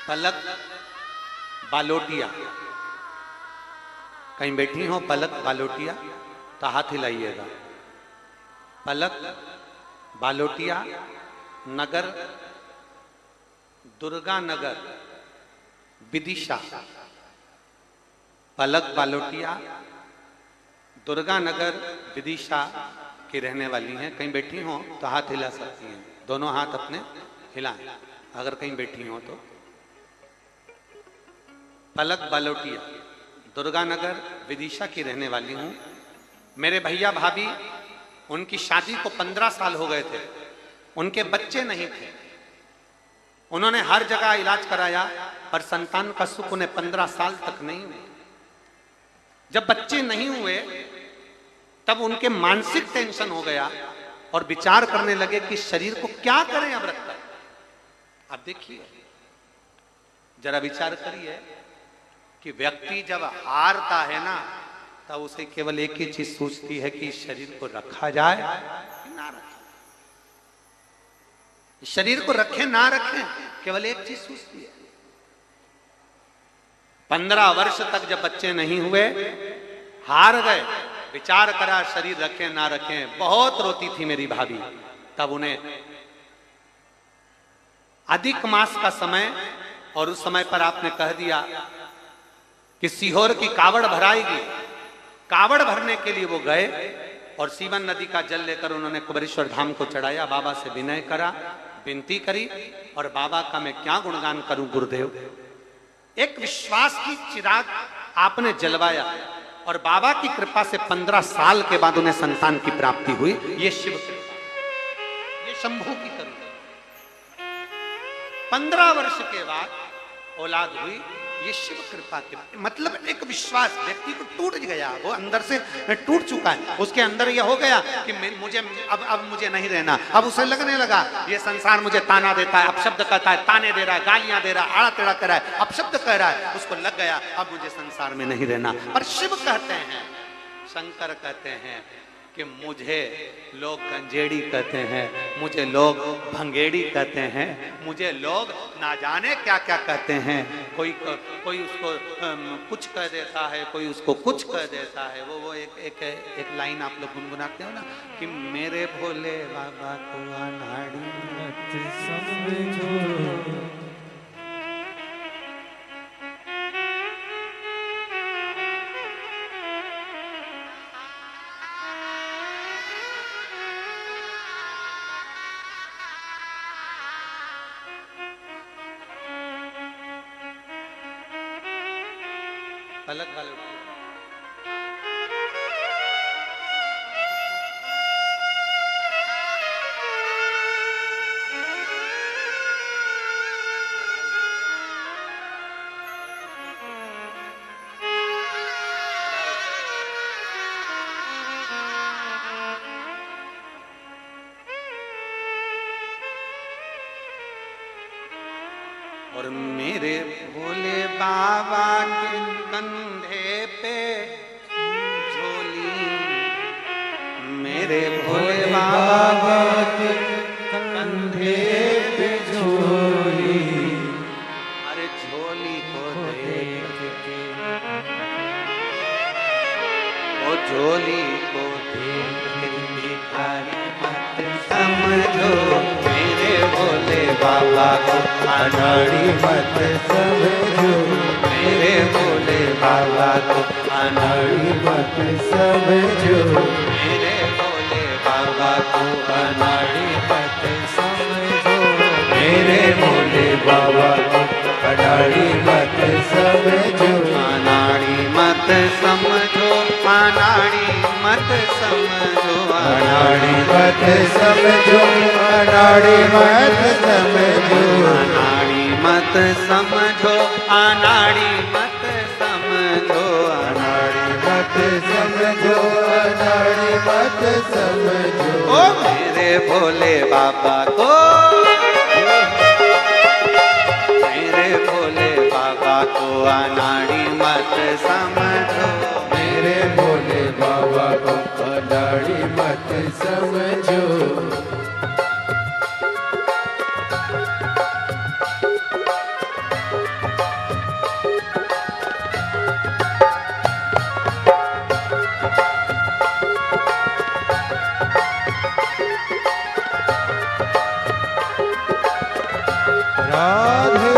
पलक बालोटिया, कहीं बैठी हो पलक बालोटिया तो हाथ हिलाइएगा। पलक बालोटिया, नगर दुर्गा नगर, विदिशा। पलक बालोटिया दुर्गा नगर विदिशा की रहने वाली हैं। कहीं बैठी हो तो हाथ हिला सकती हैं, दोनों हाथ अपने हिलाएं अगर कहीं बैठी हो तो। पलक बालोटिया दुर्गा नगर विदिशा की रहने वाली हूं। मेरे भैया भाभी, उनकी शादी को 15 साल हो गए थे, उनके बच्चे नहीं थे। उन्होंने हर जगह इलाज कराया पर संतान का सुख उन्हें 15 साल तक नहीं हुआ। जब बच्चे नहीं हुए तब उनके मानसिक टेंशन हो गया और विचार करने लगे कि शरीर को क्या करें अब रखकर। अब देखिए, जरा विचार करिए कि व्यक्ति जब हारता है ना, तब उसे केवल एक ही चीज सोचती है कि शरीर को रखा जाए कि ना रखें, शरीर को रखें ना रखें, केवल एक चीज सोचती है। 15 वर्ष तक जब बच्चे नहीं हुए, हार गए, विचार करा शरीर रखें ना रखें, बहुत रोती थी मेरी भाभी। तब उन्हें अधिक मास का समय, और उस समय पर आपने कह दिया कि सीहोर की कावड़ भराएगी। कावड़ भरने के लिए वो गए और सीवन नदी का जल लेकर उन्होंने कुबेरेश्वर धाम को चढ़ाया। बाबा से विनय करा, विनती करी, और बाबा का मैं क्या गुणगान करूं गुरुदेव। एक विश्वास की चिराग आपने जलवाया और बाबा की कृपा से 15 साल के बाद उन्हें संतान की प्राप्ति हुई। ये शिव कृपा, ये शंभू की करुणा। 15 वर्ष के बाद औलाद हुई, ये शिव कृपा के मतलब एक विश्वास व्यक्ति को टूट गया, वो अंदर से टूट चुका है। उसके अंदर ये हो गया कि मुझे अब मुझे नहीं रहना। अब उसे लगने लगा ये संसार मुझे ताना देता है, अपशब्द कहता है, ताने दे रहा है, गालियां दे रहा है, आड़ा टेढ़ा कर रहा है, अपशब्द कह रहा है। उसको लग गया अब मुझे संसार में नहीं रहना। पर शिव कहते हैं, शंकर कहते हैं कि मुझे लोग गंजेड़ी कहते हैं, मुझे लोग भंगेड़ी कहते हैं, मुझे लोग ना जाने क्या क्या कहते हैं। कोई उसको कुछ कह देता है, कोई उसको कुछ कह देता है। वो एक लाइन आप लोग गुनगुनाते हो ना कि मेरे भोले बाबा को अनाड़ी मत समझो। पलक वाले और मेरे भोले बाबा के कंधे पे झोली, मेरे भोले बाबा के कंधे पे झोली, अरे झोली को देख के, ओ झोली को देख के भिखारी मत समझो। मेरे भोले बाबा को अनाड़ी मत समझो, मेरे भोले बाबा को अनाड़ी मत समझो, मेरे भोले बाबा को अनाड़ी मत समझो। अनाड़ी मत समझो, अनाड़ी मत समझो, अनाड़ी मत समझो, अनाड़ी मत समझो, अनाड़ी मत समझो, अनाड़ी मत समझो, अनाड़ी मत समझो, अनाड़ी मत समझो, अनाड़ी मत समझो। ओ मेरे भोले बाबा को, मेरे भोले बाबा को अनाड़ी मत समझो, मेरे भोले बाबा को अनाड़ी मत समझो। राधे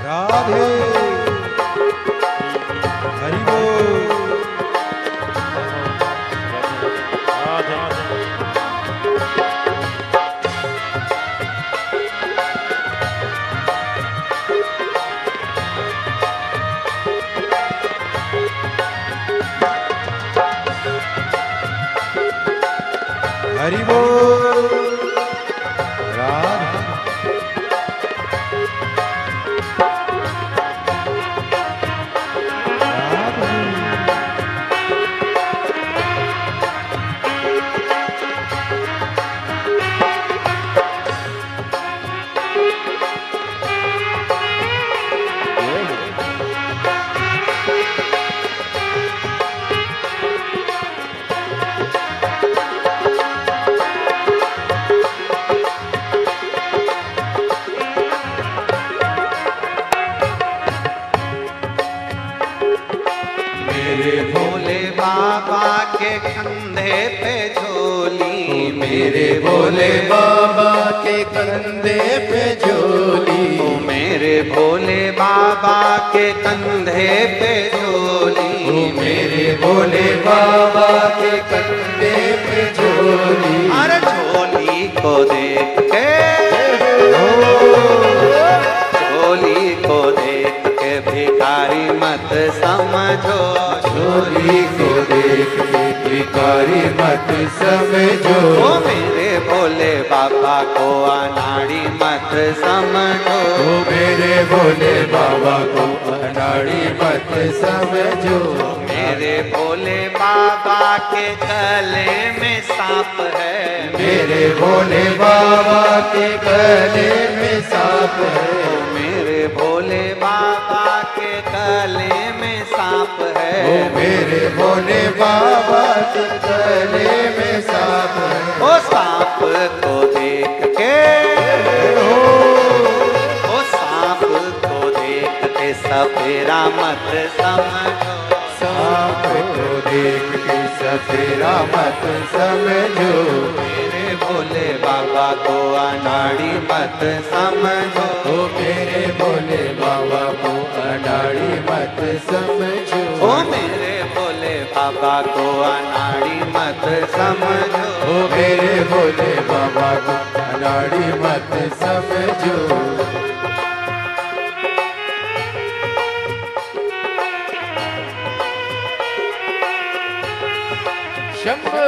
राधे हरि बोल। हरि बोल। राधे मेरे भोले बाबा के कंधे पे झोली, मेरे भोले बाबा के कंधे पे झोली, ओ मेरे भोले बाबा के कंधे पे झोली, मेरे भोले बाबा के कंधे पे झोली। अरे झोली को देख के, झोली को देख के भिखारी मत समझो, झोली को देख के भिखारी मत समझो, ओ मेरे भोले बाबा को अनाड़ी मत समझो, ओ मेरे भोले बाबा को अनाड़ी मत समझो। मेरे भोले बाबा के गले में सांप है, मेरे भोले बाबा के गले में सांप है, मेरे भोले बाबा के गले में सांप है, ओ मेरे भोले बाबा के गले में सांप है। ओ सांप को देख के, ओ सांप को देख के सपेरा मत समझो, सांप को देख के सपेरा मत समझो, मेरे भोले बाबा को अनाड़ी मत समझो, ओ मेरे भोले बाबा को अनाड़ी मत समझो, ओ मेरे भोले बाबा को अनाड़ी मत समझो, ओ मेरे भोले बाबा को अनाड़ी मत समझो। शंभो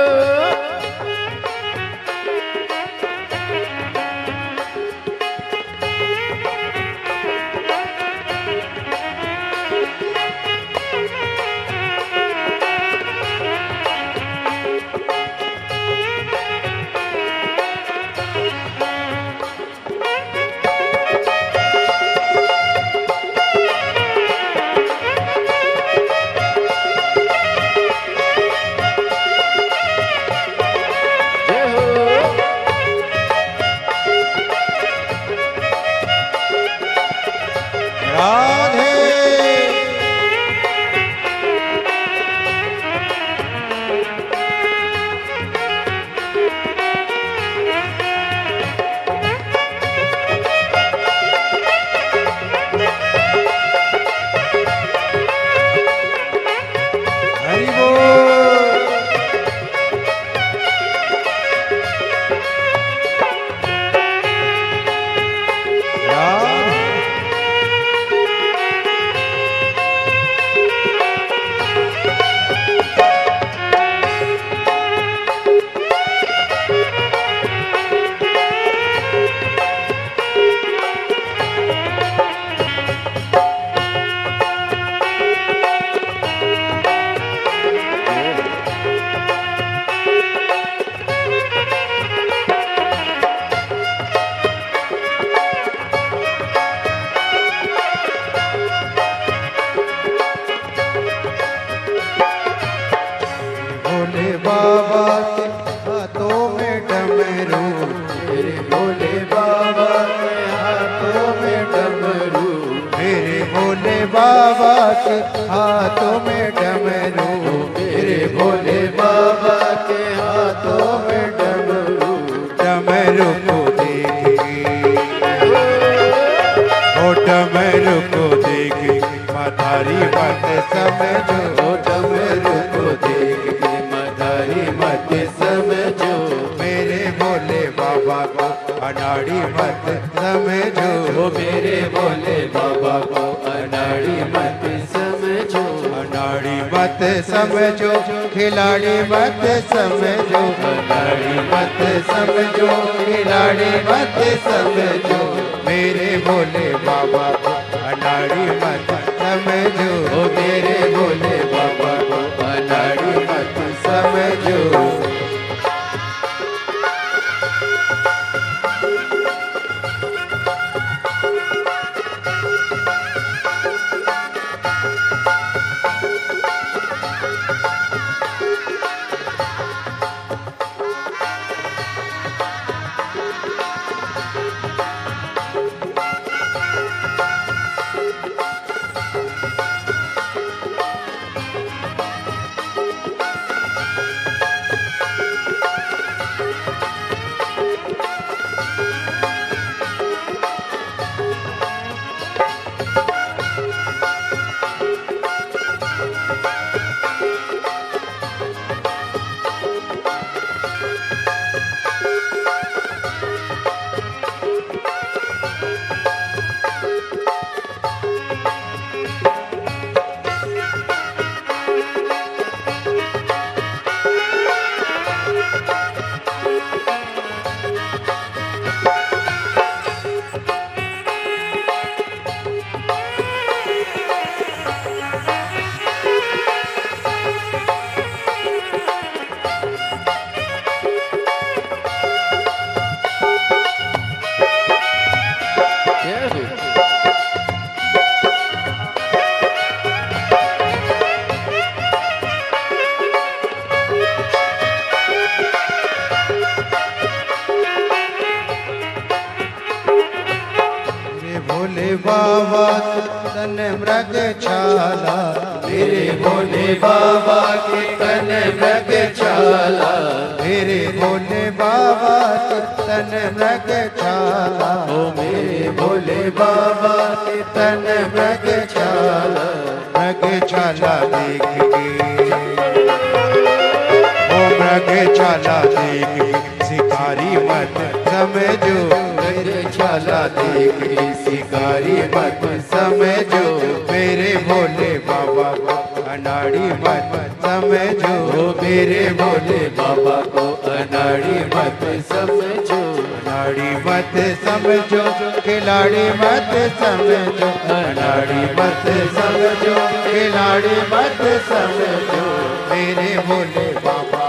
भोले बाबा के हाथों में डमरू, मेरे भोले बाबा के हाथों में डमरू, मेरे भोले बाबा के हाथों में डमरू, मेरे भोले बाबा के हाथों में डमरू, डमरू को देखी, ओ डमरू को देखी मदारी मत समझो, ओ डमरू को देखी मदारी मत समझो, मेरे भोले बाबा को अनाड़ी मत समझो, मेरे भोले बाबा को अनाड़ी मत समझो, अनाड़ी मत समझो, खिलाड़ी मत समझो, अनाड़ी मत समझो, खिलाड़ी मत समझो, मेरे भोले बाबा को अनाड़ी मत समझो, मेरे भोले बाबा को अनाड़ी मत समझो। भोले बाबा तन मृग छाला, मेरे भोले बाबा के तन मृग छाला, मेरे भोले बाबा के तन मृग छाला, ओ मेरे भोले बाबा के तन मृग छाला, मृग छाला देख के, ओ मृग छाला देख के शिकारी मत समझो, मृग छाला देख के शिकारी मत समझो, मेरे भोले बाबा को अनाड़ी मत समझो, मेरे भोले बाबा को अनाड़ी मत समझो, अनाड़ी मत समझो, खिलाड़ी मत समझो, अनाड़ी मत समझो, खिलाड़ी मत समझो, मेरे भोले बाबा,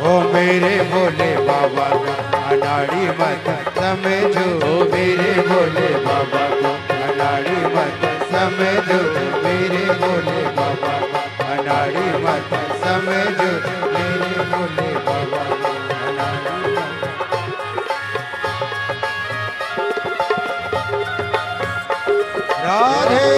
ओ मेरे भोले बाबा को अनाड़ी मत समझो, मेरे भोले बाबा को अनाड़ी मत समझो, मेरे भोले बाबा को अनाड़ी मत समझो, मेरे भोले बाबा को अनाड़ी मत। राधे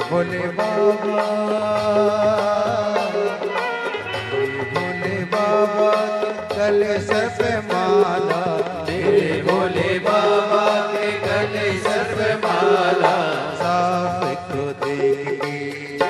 भोले बाबा, भोले बाबा गले सर पे माला, मेरे भोले बाबा के गले सर पे माला, साफ को देख,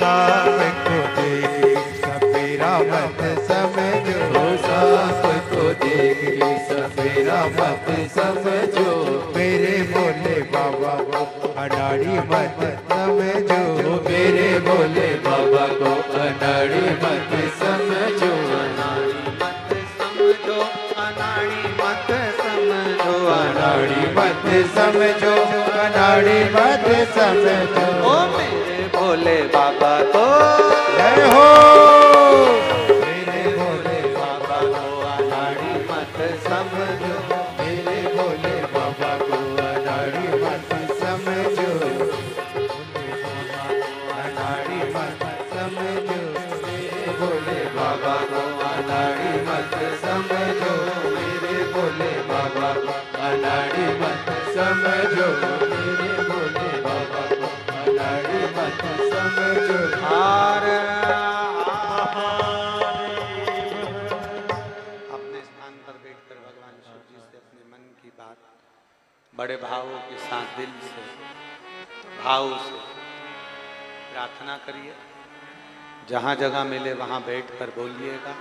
साफ को देख सपेरा मत समझो, साफ को देख मेरा मत समझो मेरे भोले बाबा को अनाड़ी मत समझो मेरे भोले बाबा को अनाड़ी मत समझो अनाड़ी मत समझो, अनाड़ी मत समझो अनाड़ी मत समझो ओ मेरे भोले बाबा को जय हो मेरे भोले बाबा को अनाड़ी मत समझो, मेरे भोले बाबा को अनाड़ी मत समझो अनाड़ी मत समझो मेरे भोले बाबा को अनाड़ी मत समझो मेरे भोले बाबा को अनाड़ी मत समझो मेरे भोले बाबा को अनाड़ी मत समझो अपने स्थान पर बैठकर भगवान शिव जी से अपने मन की बात बड़े भावों के साथ दिल से भाव से प्रार्थना करिए। जहां जगह मिले वहां बैठकर बोलिएगा।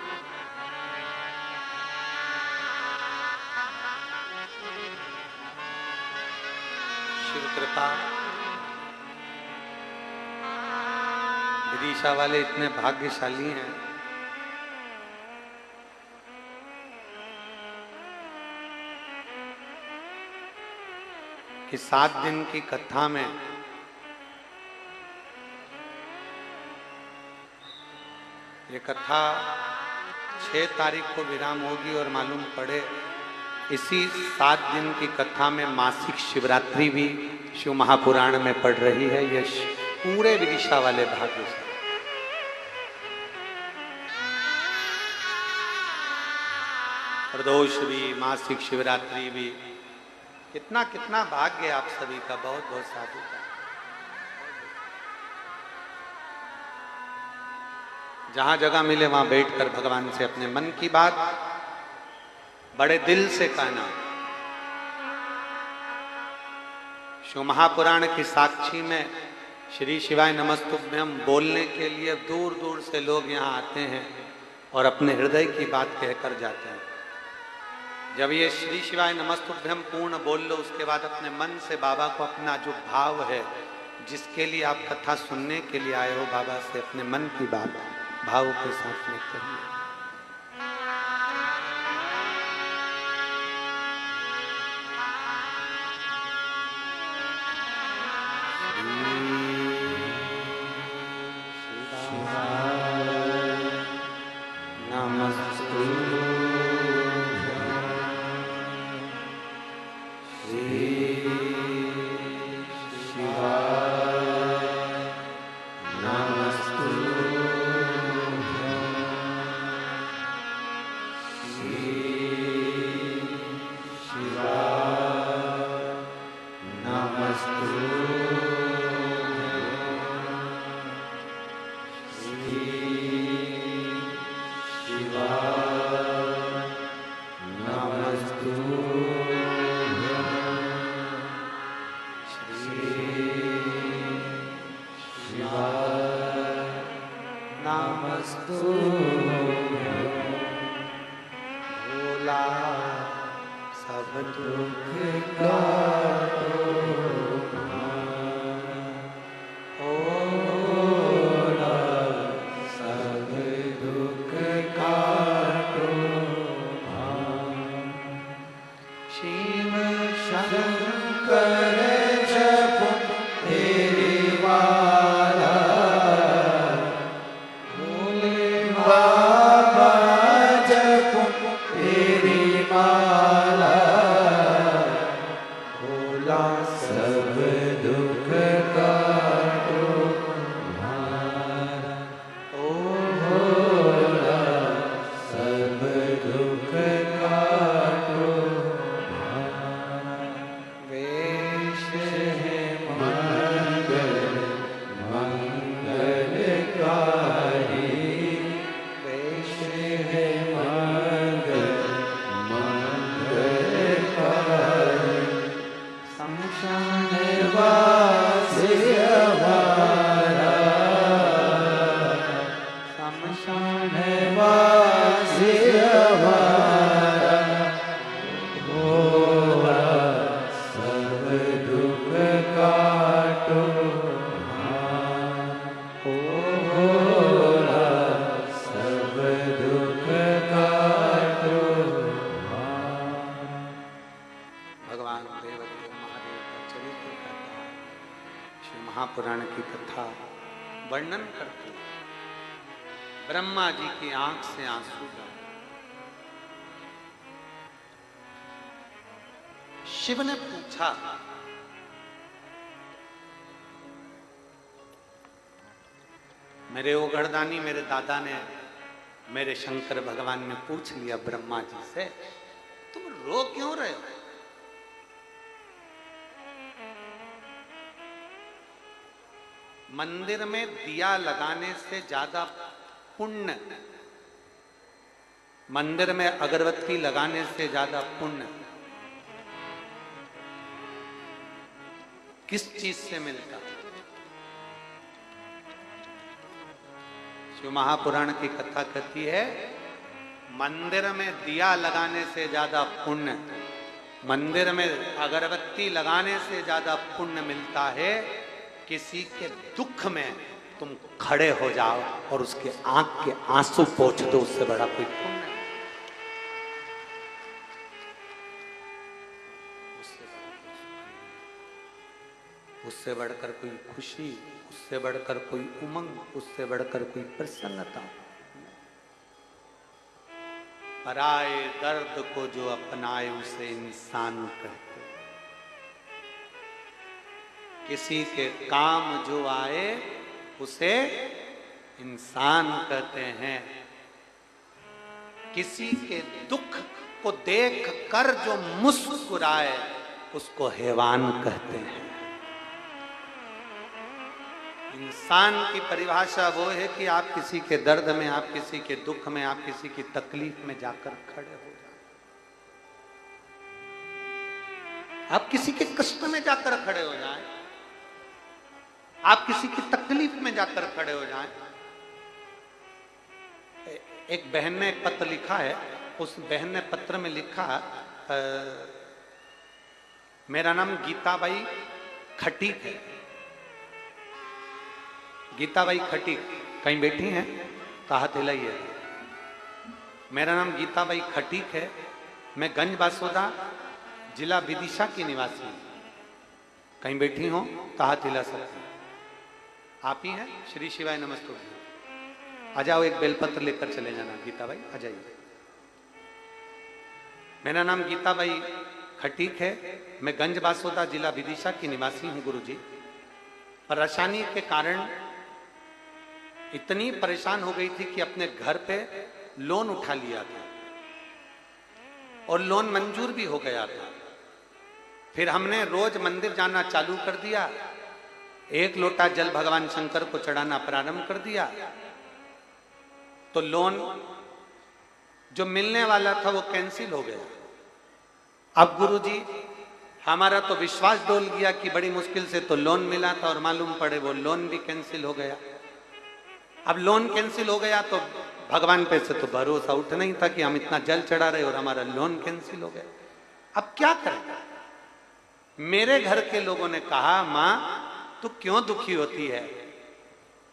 शिव कृपा विदिशा वाले इतने भाग्यशाली हैं कि 7 दिन की कथा में ये कथा 6 तारीख को विराम होगी और मालूम पड़े इसी 7 दिन की कथा में मासिक शिवरात्रि भी शिव महापुराण में पढ़ रही है। ये पूरे विदिशा वाले भाग्य से प्रदोष भी मासिक शिवरात्रि भी कितना कितना भाग्य आप सभी का। बहुत बहुत साधु का। जहां जगह मिले वहां बैठकर भगवान से अपने मन की बात बड़े दिल से कहना। शिव महापुराण की साक्षी में श्री शिवाय नमस्तुभ्यं बोलने के लिए दूर दूर से लोग यहाँ आते हैं और अपने हृदय की बात कहकर जाते हैं। जब ये श्री शिवाय नमस्तुभ्यं पूर्ण बोल लो उसके बाद अपने मन से बाबा को अपना जो भाव है जिसके लिए आप कथा सुनने के लिए आए हो बाबा से अपने मन की बात भाव के साथ में करिए। भगवान देवदेव महादेव का चरित्र कहता है, शिव महापुराण की कथा वर्णन करती है। ब्रह्मा जी की आंख से आंसू बहे। शिव ने पूछा, मेरे ओगढ़दानी मेरे दादा ने मेरे शंकर भगवान ने पूछ लिया ब्रह्मा जी से, तुम रो क्यों रहे हो? मंदिर में दिया लगाने से ज्यादा पुण्य, मंदिर में अगरबत्ती लगाने से ज्यादा पुण्य किस चीज से मिलता? शिव महापुराण की कथा कहती है, मंदिर में दिया लगाने से ज्यादा पुण्य, मंदिर में अगरबत्ती लगाने से ज्यादा पुण्य मिलता है किसी के दुख में तुम खड़े हो जाओ और उसके आंख के आंसू पोंछ दो, उससे बड़ा कोई पुण्य नहीं। उससे बढ़कर कोई खुशी, उससे बढ़कर कोई उमंग, उससे बढ़कर कोई प्रसन्नता। पराए दर्द को जो अपनाए उसे इंसान कहते। किसी के काम जो आए उसे इंसान कहते हैं। किसी के दुख को देख कर जो मुस्कुराए उसको हैवान कहते हैं। इंसान की परिभाषा वो है कि आप किसी के दर्द में, आप किसी के दुख में, आप किसी की तकलीफ में जाकर खड़े हो जाए। आप किसी के कष्ट में जाकर खड़े हो जाएं, आप किसी की तकलीफ में जाकर खड़े हो जाएं। एक बहन ने एक पत्र लिखा है, उस बहन ने पत्र में लिखा, मेरा नाम गीताबाई खटीक है। गीताबाई खटीक कहीं बैठी हैं तो हाथ हिलाइए। मेरा नाम गीताबाई खटीक है, मैं गंज बासोदा जिला विदिशा की निवासी हूँ। कहीं बैठी हो तो हाथ हिला सकते हैं। आप ही हैं? श्री शिवाय नमस्ते। आ जाओ, एक बेलपत्र लेकर चले जाना। गीताबाई आ जाइए। मेरा नाम गीताबाई खटीक है, मैं गंज बासोदा जिला विदिशा की निवासी हूँ गुरुजी। परेशानी के कारण इतनी परेशान हो गई थी कि अपने घर पे लोन उठा लिया था और लोन मंजूर भी हो गया था। फिर हमने रोज मंदिर जाना चालू कर दिया, एक लोटा जल भगवान शंकर को चढ़ाना प्रारंभ कर दिया, तो लोन जो मिलने वाला था वो कैंसिल हो गया। अब गुरुजी हमारा तो विश्वास डोल गया कि बड़ी मुश्किल से तो लोन मिला था और मालूम पड़े वो लोन भी कैंसिल हो गया। अब लोन कैंसिल हो गया तो भगवान पे से तो भरोसा उठ नहीं था कि हम इतना जल चढ़ा रहे और हमारा लोन कैंसिल हो गया। अब क्या करें? मेरे घर के लोगों ने कहा, माँ तू क्यों दुखी होती है?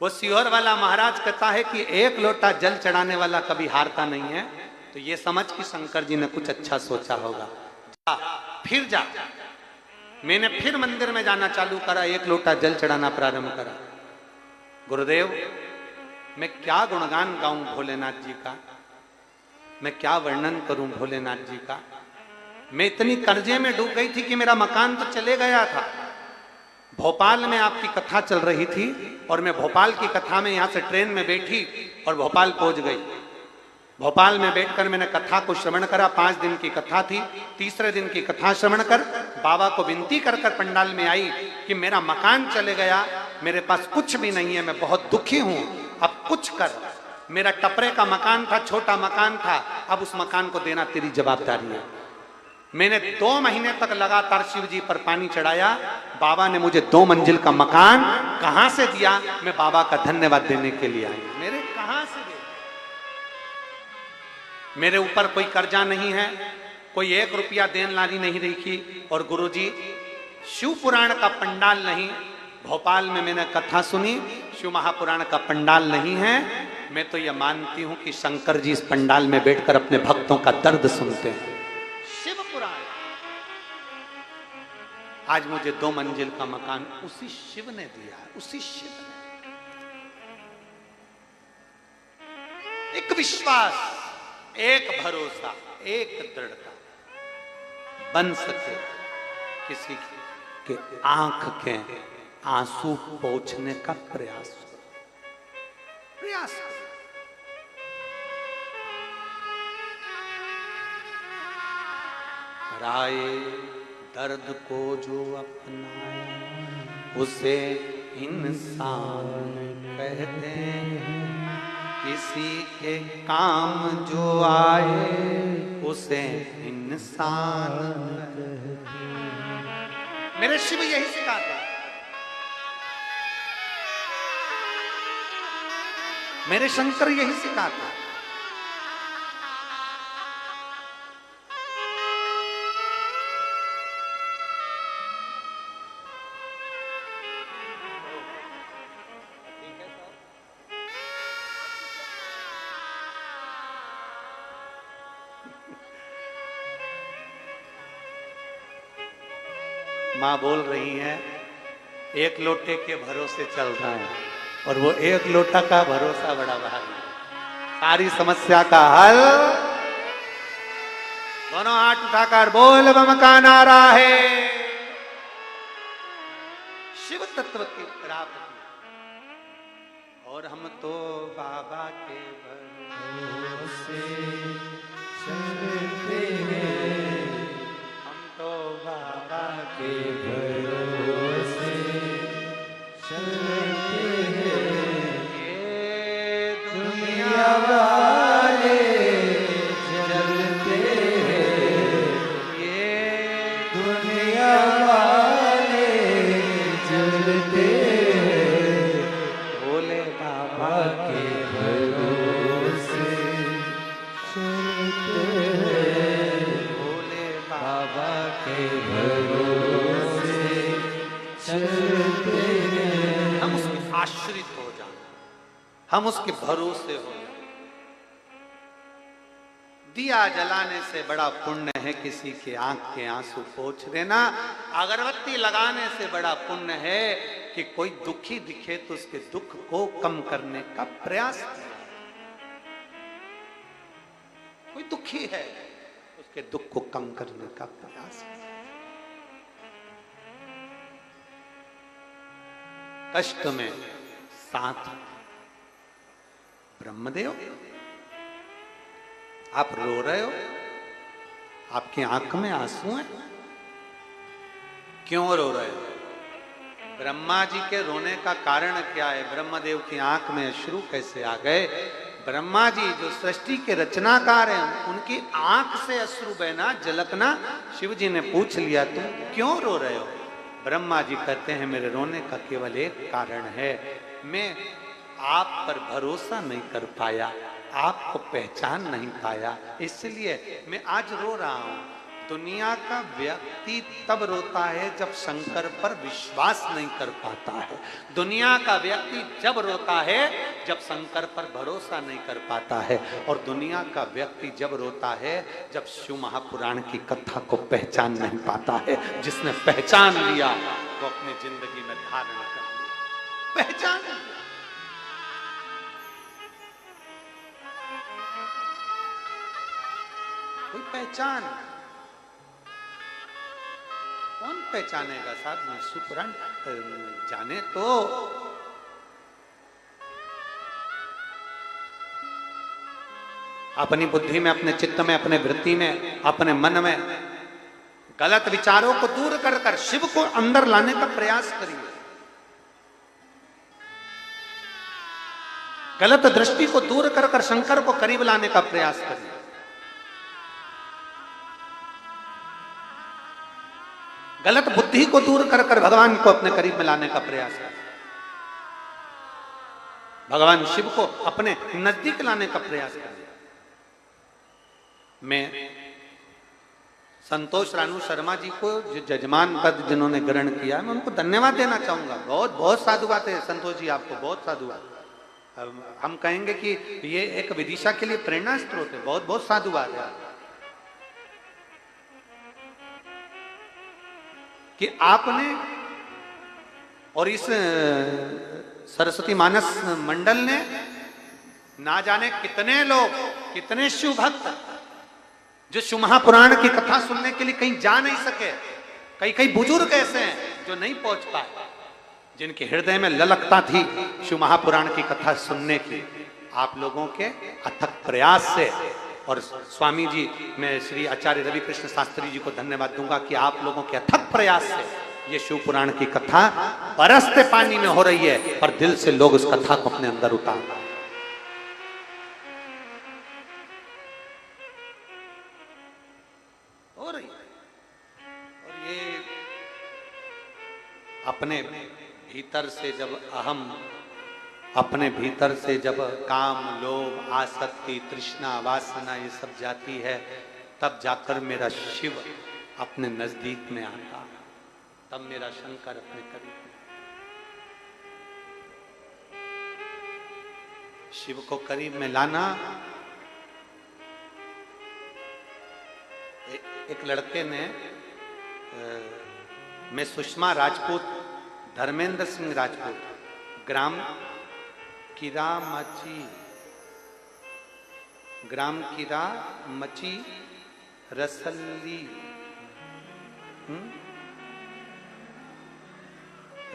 वो सीहोर वाला महाराज कहता है कि एक लोटा जल चढ़ाने वाला कभी हारता नहीं है, तो ये समझ कि शंकर जी ने कुछ अच्छा सोचा होगा। जा, फिर जा। मैंने फिर मंदिर में जाना चालू करा, एक लोटा जल चढ़ाना प्रारंभ करा। गुरुदेव, मैं क्या गुणगान गाऊं भोलेनाथ जी का, मैं क्या वर्णन करूं भोलेनाथ जी का। मैं इतनी कर्जे में डूब गई थी कि मेरा मकान तो चले गया था। भोपाल में आपकी कथा चल रही थी और मैं भोपाल की कथा में यहां से ट्रेन में बैठी और भोपाल पहुंच गई। भोपाल में बैठकर मैंने कथा को श्रवण करा। 5 दिन की कथा थी। तीसरे दिन की कथा श्रवण कर बाबा को विनती कर पंडाल में आई कि मेरा मकान चले गया, मेरे पास कुछ भी नहीं है, मैं बहुत दुखी हूं, अब कुछ कर। मेरा टपरे का मकान था, छोटा मकान था, अब उस मकान को देना तेरी जवाबदारी है। मैंने 2 महीने तक लगातार शिव जी पर पानी चढ़ाया। बाबा ने मुझे 2 मंजिल का मकान कहां से दिया? मैं बाबा का धन्यवाद देने के लिए आई। मेरे कहां से दे? मेरे ऊपर कोई कर्जा नहीं है, कोई 1 रुपया देन लानी नहीं रही। और गुरुजी, शिव पुराण का पंडाल नहीं, भोपाल में मैंने कथा सुनी, शिव महापुराण का पंडाल नहीं है। मैं तो यह मानती हूं कि शंकर जी इस पंडाल में बैठकर अपने भक्तों का दर्द सुनते हैं। शिव पुराण आज मुझे 2 मंजिल का मकान उसी शिव ने दिया है, उसी शिव ने। एक विश्वास, एक भरोसा, एक दृढ़ता बन सके किसी के आंख के आंसू पोंछने का प्रयास राये दर्द को जो अपनाए उसे इंसान कहते हैं, किसी के काम जो आए उसे इंसान कहते हैं। मेरे शिव यही सिखाते हैं, मेरे शंकर यही सिखाते हैं। माँ बोल रही है एक लोटे के भरोसे चल रहा है, और वो एक लोटा का भरोसा बड़ा भारी है। सारी समस्या का हल दोनों हाथ उठाकर बोल बम का नारा है। शिव तत्व की प्राप्ति, और हम तो बाबा के भरोसे चलते हैं, हम तो बाबा के भरोसे चलते हैं। ये दुनिया वाले जलते हैं, ये दुनिया वाले जलते हैं, भोले बाबा के भरोसे चलते हैं, भोले बाबा के भरोसे चलते हैं। हम उसके आश्रित हो जाए, हम उसके भरोसे हो जाए। दिया जलाने से बड़ा पुण्य है किसी के आंख के आंसू पोंछ देना। अगरबत्ती लगाने से बड़ा पुण्य है कि कोई दुखी दिखे तो उसके दुख को कम करने का प्रयास करें। कोई दुखी है उसके दुख को कम करने का प्रयास करें। कष्ट में साथ ब्रह्मदेव, आप रो रहे हो, आपकी आंख में आंसू हैं, क्यों रो रहे हो? ब्रह्मा जी के रोने का कारण क्या है? ब्रह्मदेव की आंख में अश्रु कैसे आ गए? ब्रह्मा जी जो सृष्टि के रचनाकार हैं, उनकी आंख से अश्रु बहना, झलकना शिव जी ने पूछ लिया, तुम क्यों रो रहे हो? ब्रह्मा जी कहते हैं मेरे रोने का केवल एक कारण है, मैं आप पर भरोसा नहीं कर पाया, आपको पहचान नहीं पाया, इसलिए मैं आज रो रहा हूं। दुनिया का व्यक्ति तब रोता है जब शंकर पर विश्वास नहीं कर पाता है। दुनिया का व्यक्ति जब रोता है जब शंकर पर भरोसा नहीं कर पाता है। और दुनिया का व्यक्ति जब रोता है जब शिव महापुराण की कथा को पहचान नहीं पाता है। जिसने पहचान लिया वो अपनी जिंदगी में धारण कर लिया। पहचान कोई पहचान, कौन पहचानेगा साहब? शिवपुराण जाने तो अपनी बुद्धि में, अपने चित्त में, अपने वृत्ति में, अपने मन में गलत विचारों को दूर कर कर शिव को अंदर लाने का प्रयास करिए। गलत दृष्टि को दूर कर कर शंकर को करीब लाने का प्रयास करिए। गलत बुद्धि को दूर कर कर भगवान को अपने करीब में लाने का प्रयास है। भगवान शिव को अपने नजदीक लाने का प्रयास करें। मैं संतोष रानू शर्मा जी को जो जजमान पद जिन्होंने ग्रहण किया, मैं उनको धन्यवाद देना चाहूंगा। बहुत बहुत साधुवाद है संतोष जी, आपको बहुत साधुवाद। हम कहेंगे कि ये एक विदिशा के लिए प्रेरणा स्रोत है। बहुत बहुत साधुवाद है कि आपने और इस सरस्वती मानस मंडल ने ना जाने कितने लोग, कितने शिव भक्त जो शिव महापुराण की कथा सुनने के लिए कहीं जा नहीं सके, कई कई बुजुर्ग ऐसे हैं जो नहीं पहुंच पाए, जिनके हृदय में ललकता थी शिव महापुराण की कथा सुनने की, आप लोगों के अथक प्रयास से। और स्वामी जी, मैं श्री आचार्य रवि कृष्ण शास्त्री जी को धन्यवाद दूंगा कि आप लोगों के अथक प्रयास से ये शिव पुराण की कथा बरसते पानी में हो रही है, पर दिल से लोग उस कथा को अपने अंदर उतार हो रही है। और ये अपने भीतर से जब अहम, अपने भीतर से जब काम, लोभ, आसक्ति, तृष्णा, वासना ये सब जाती है, तब जाकर मेरा शिव अपने नजदीक में आता, तब मेरा शंकर अपने करीब। शिव को करीब में लाना। एक लड़के ने, मैं सुषमा राजपूत, धर्मेंद्र सिंह राजपूत, ग्राम किरामची रसल्ली,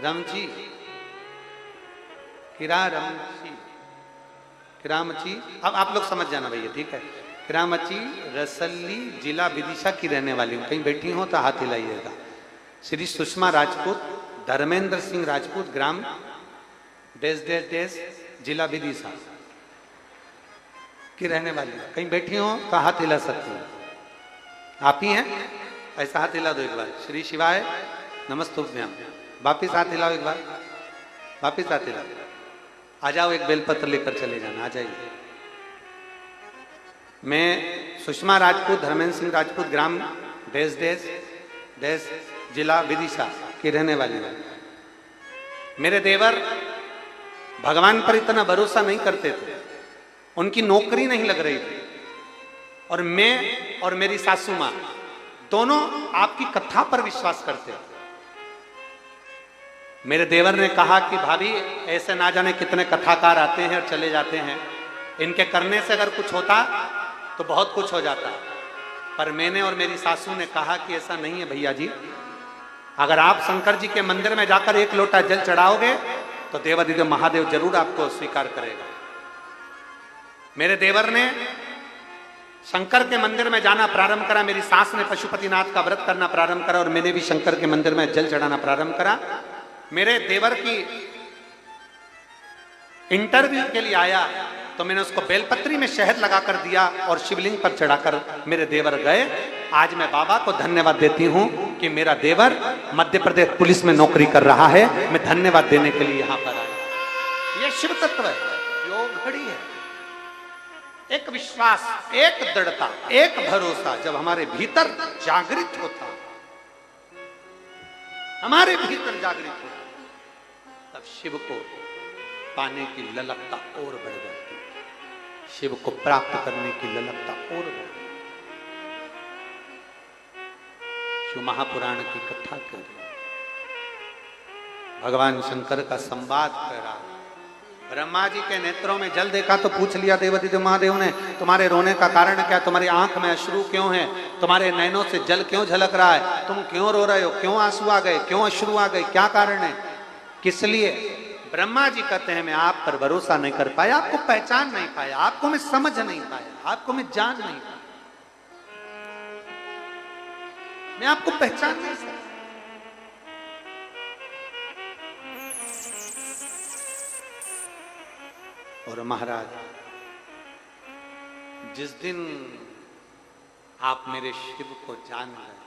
रमची किरामची, अब आप लोग समझ जाना भैया, ठीक है। किरामची रसल्ली जिला विदिशा की रहने वाली हूँ, कहीं बैठी हो तो हाथ हिलाइएगा। श्री सुषमा राजपूत, धर्मेंद्र सिंह राजपूत, ग्राम देश देश देश जिला विदिशा की रहने वाली, कहीं बैठी हो तो हाथ हिला सकते हो। आप ही हैं? ऐसा हाथ हिला दो एक बार। श्री शिवाय नमस्तुभ्यम। वापिस हाथ हिलाओ एक बार, वापिस हाथ हिलाओ। आ जाओ, एक बेलपत्र लेकर चले जाना, आ जाइए। मैं सुषमा राजपूत, धर्मेंद्र सिंह राजपूत, ग्राम देश देश देश जिला विदिशा की रहने वाली हूँ। मेरे देवर भगवान पर इतना भरोसा नहीं करते थे, उनकी नौकरी नहीं लग रही थी, और मैं और मेरी सासू माँ दोनों आपकी कथा पर विश्वास करते थे। मेरे देवर ने कहा कि भाभी, ऐसे ना जाने कितने कथाकार आते हैं और चले जाते हैं, इनके करने से अगर कुछ होता तो बहुत कुछ हो जाता। पर मैंने और मेरी सासू ने कहा कि ऐसा नहीं है भैया जी, अगर आप शंकर जी के मंदिर में जाकर एक लोटा जल चढ़ाओगे तो देवाधिदेव महादेव जरूर आपको स्वीकार करेगा। मेरे देवर ने शंकर के मंदिर में जाना प्रारंभ करा, मेरी सास ने पशुपतिनाथ का व्रत करना प्रारंभ करा, और मैंने भी शंकर के मंदिर में जल चढ़ाना प्रारंभ करा। मेरे देवर की इंटरव्यू के लिए आया तो मैंने उसको बेलपत्री में शहद लगाकर दिया और शिवलिंग पर चढ़ाकर मेरे देवर गए। आज मैं बाबा को धन्यवाद देती हूं कि मेरा देवर मध्य प्रदेश पुलिस में नौकरी कर रहा है। मैं धन्यवाद देने के लिए यहां पर आया। यह शिव तत्व है, योग घड़ी है। एक विश्वास, एक दृढ़ता, एक भरोसा जब हमारे भीतर जागृत होता, हमारे भीतर जागृत होता, तब शिव को पाने की ललकता और बढ़ जाती है, शिव को प्राप्त करने की ललकता और बढ़ जाती है। शिव महापुराण की कथा कर, भगवान शंकर का संवाद कर रहा। ब्रह्मा जी के नेत्रों में जल देखा तो पूछ लिया देवाधिदेव महादेव ने, तुम्हारे रोने का कारण क्या, तुम्हारी आंख में अश्रु क्यों है, तुम्हारे नैनों से जल क्यों झलक रहा है, तुम क्यों रो रहे हो, क्यों आंसू आ गए, क्यों अश्रु आ गए, क्या कारण है, किस लिए? ब्रह्मा जी कहते हैं मैं आप पर भरोसा नहीं कर पाया, आपको पहचान नहीं पाया, आपको मैं समझ नहीं पाया, आपको मैं जान नहीं पाया, मैं आपको पहचान नहीं सकता। और महाराज, जिस दिन आप मेरे शिव को जान गए,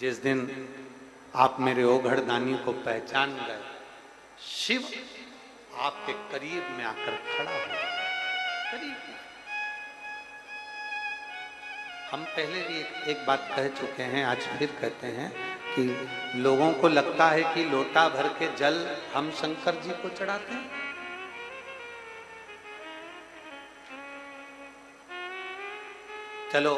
जिस दिन आप मेरे ओघड़ दानी को पहचान गए, शिव आपके करीब में आकर खड़ा हो गया। करीब में। हम पहले भी एक बात कह चुके हैं, आज फिर कहते हैं कि लोगों को लगता है कि लोटा भर के जल हम शंकर जी को चढ़ाते हैं। चलो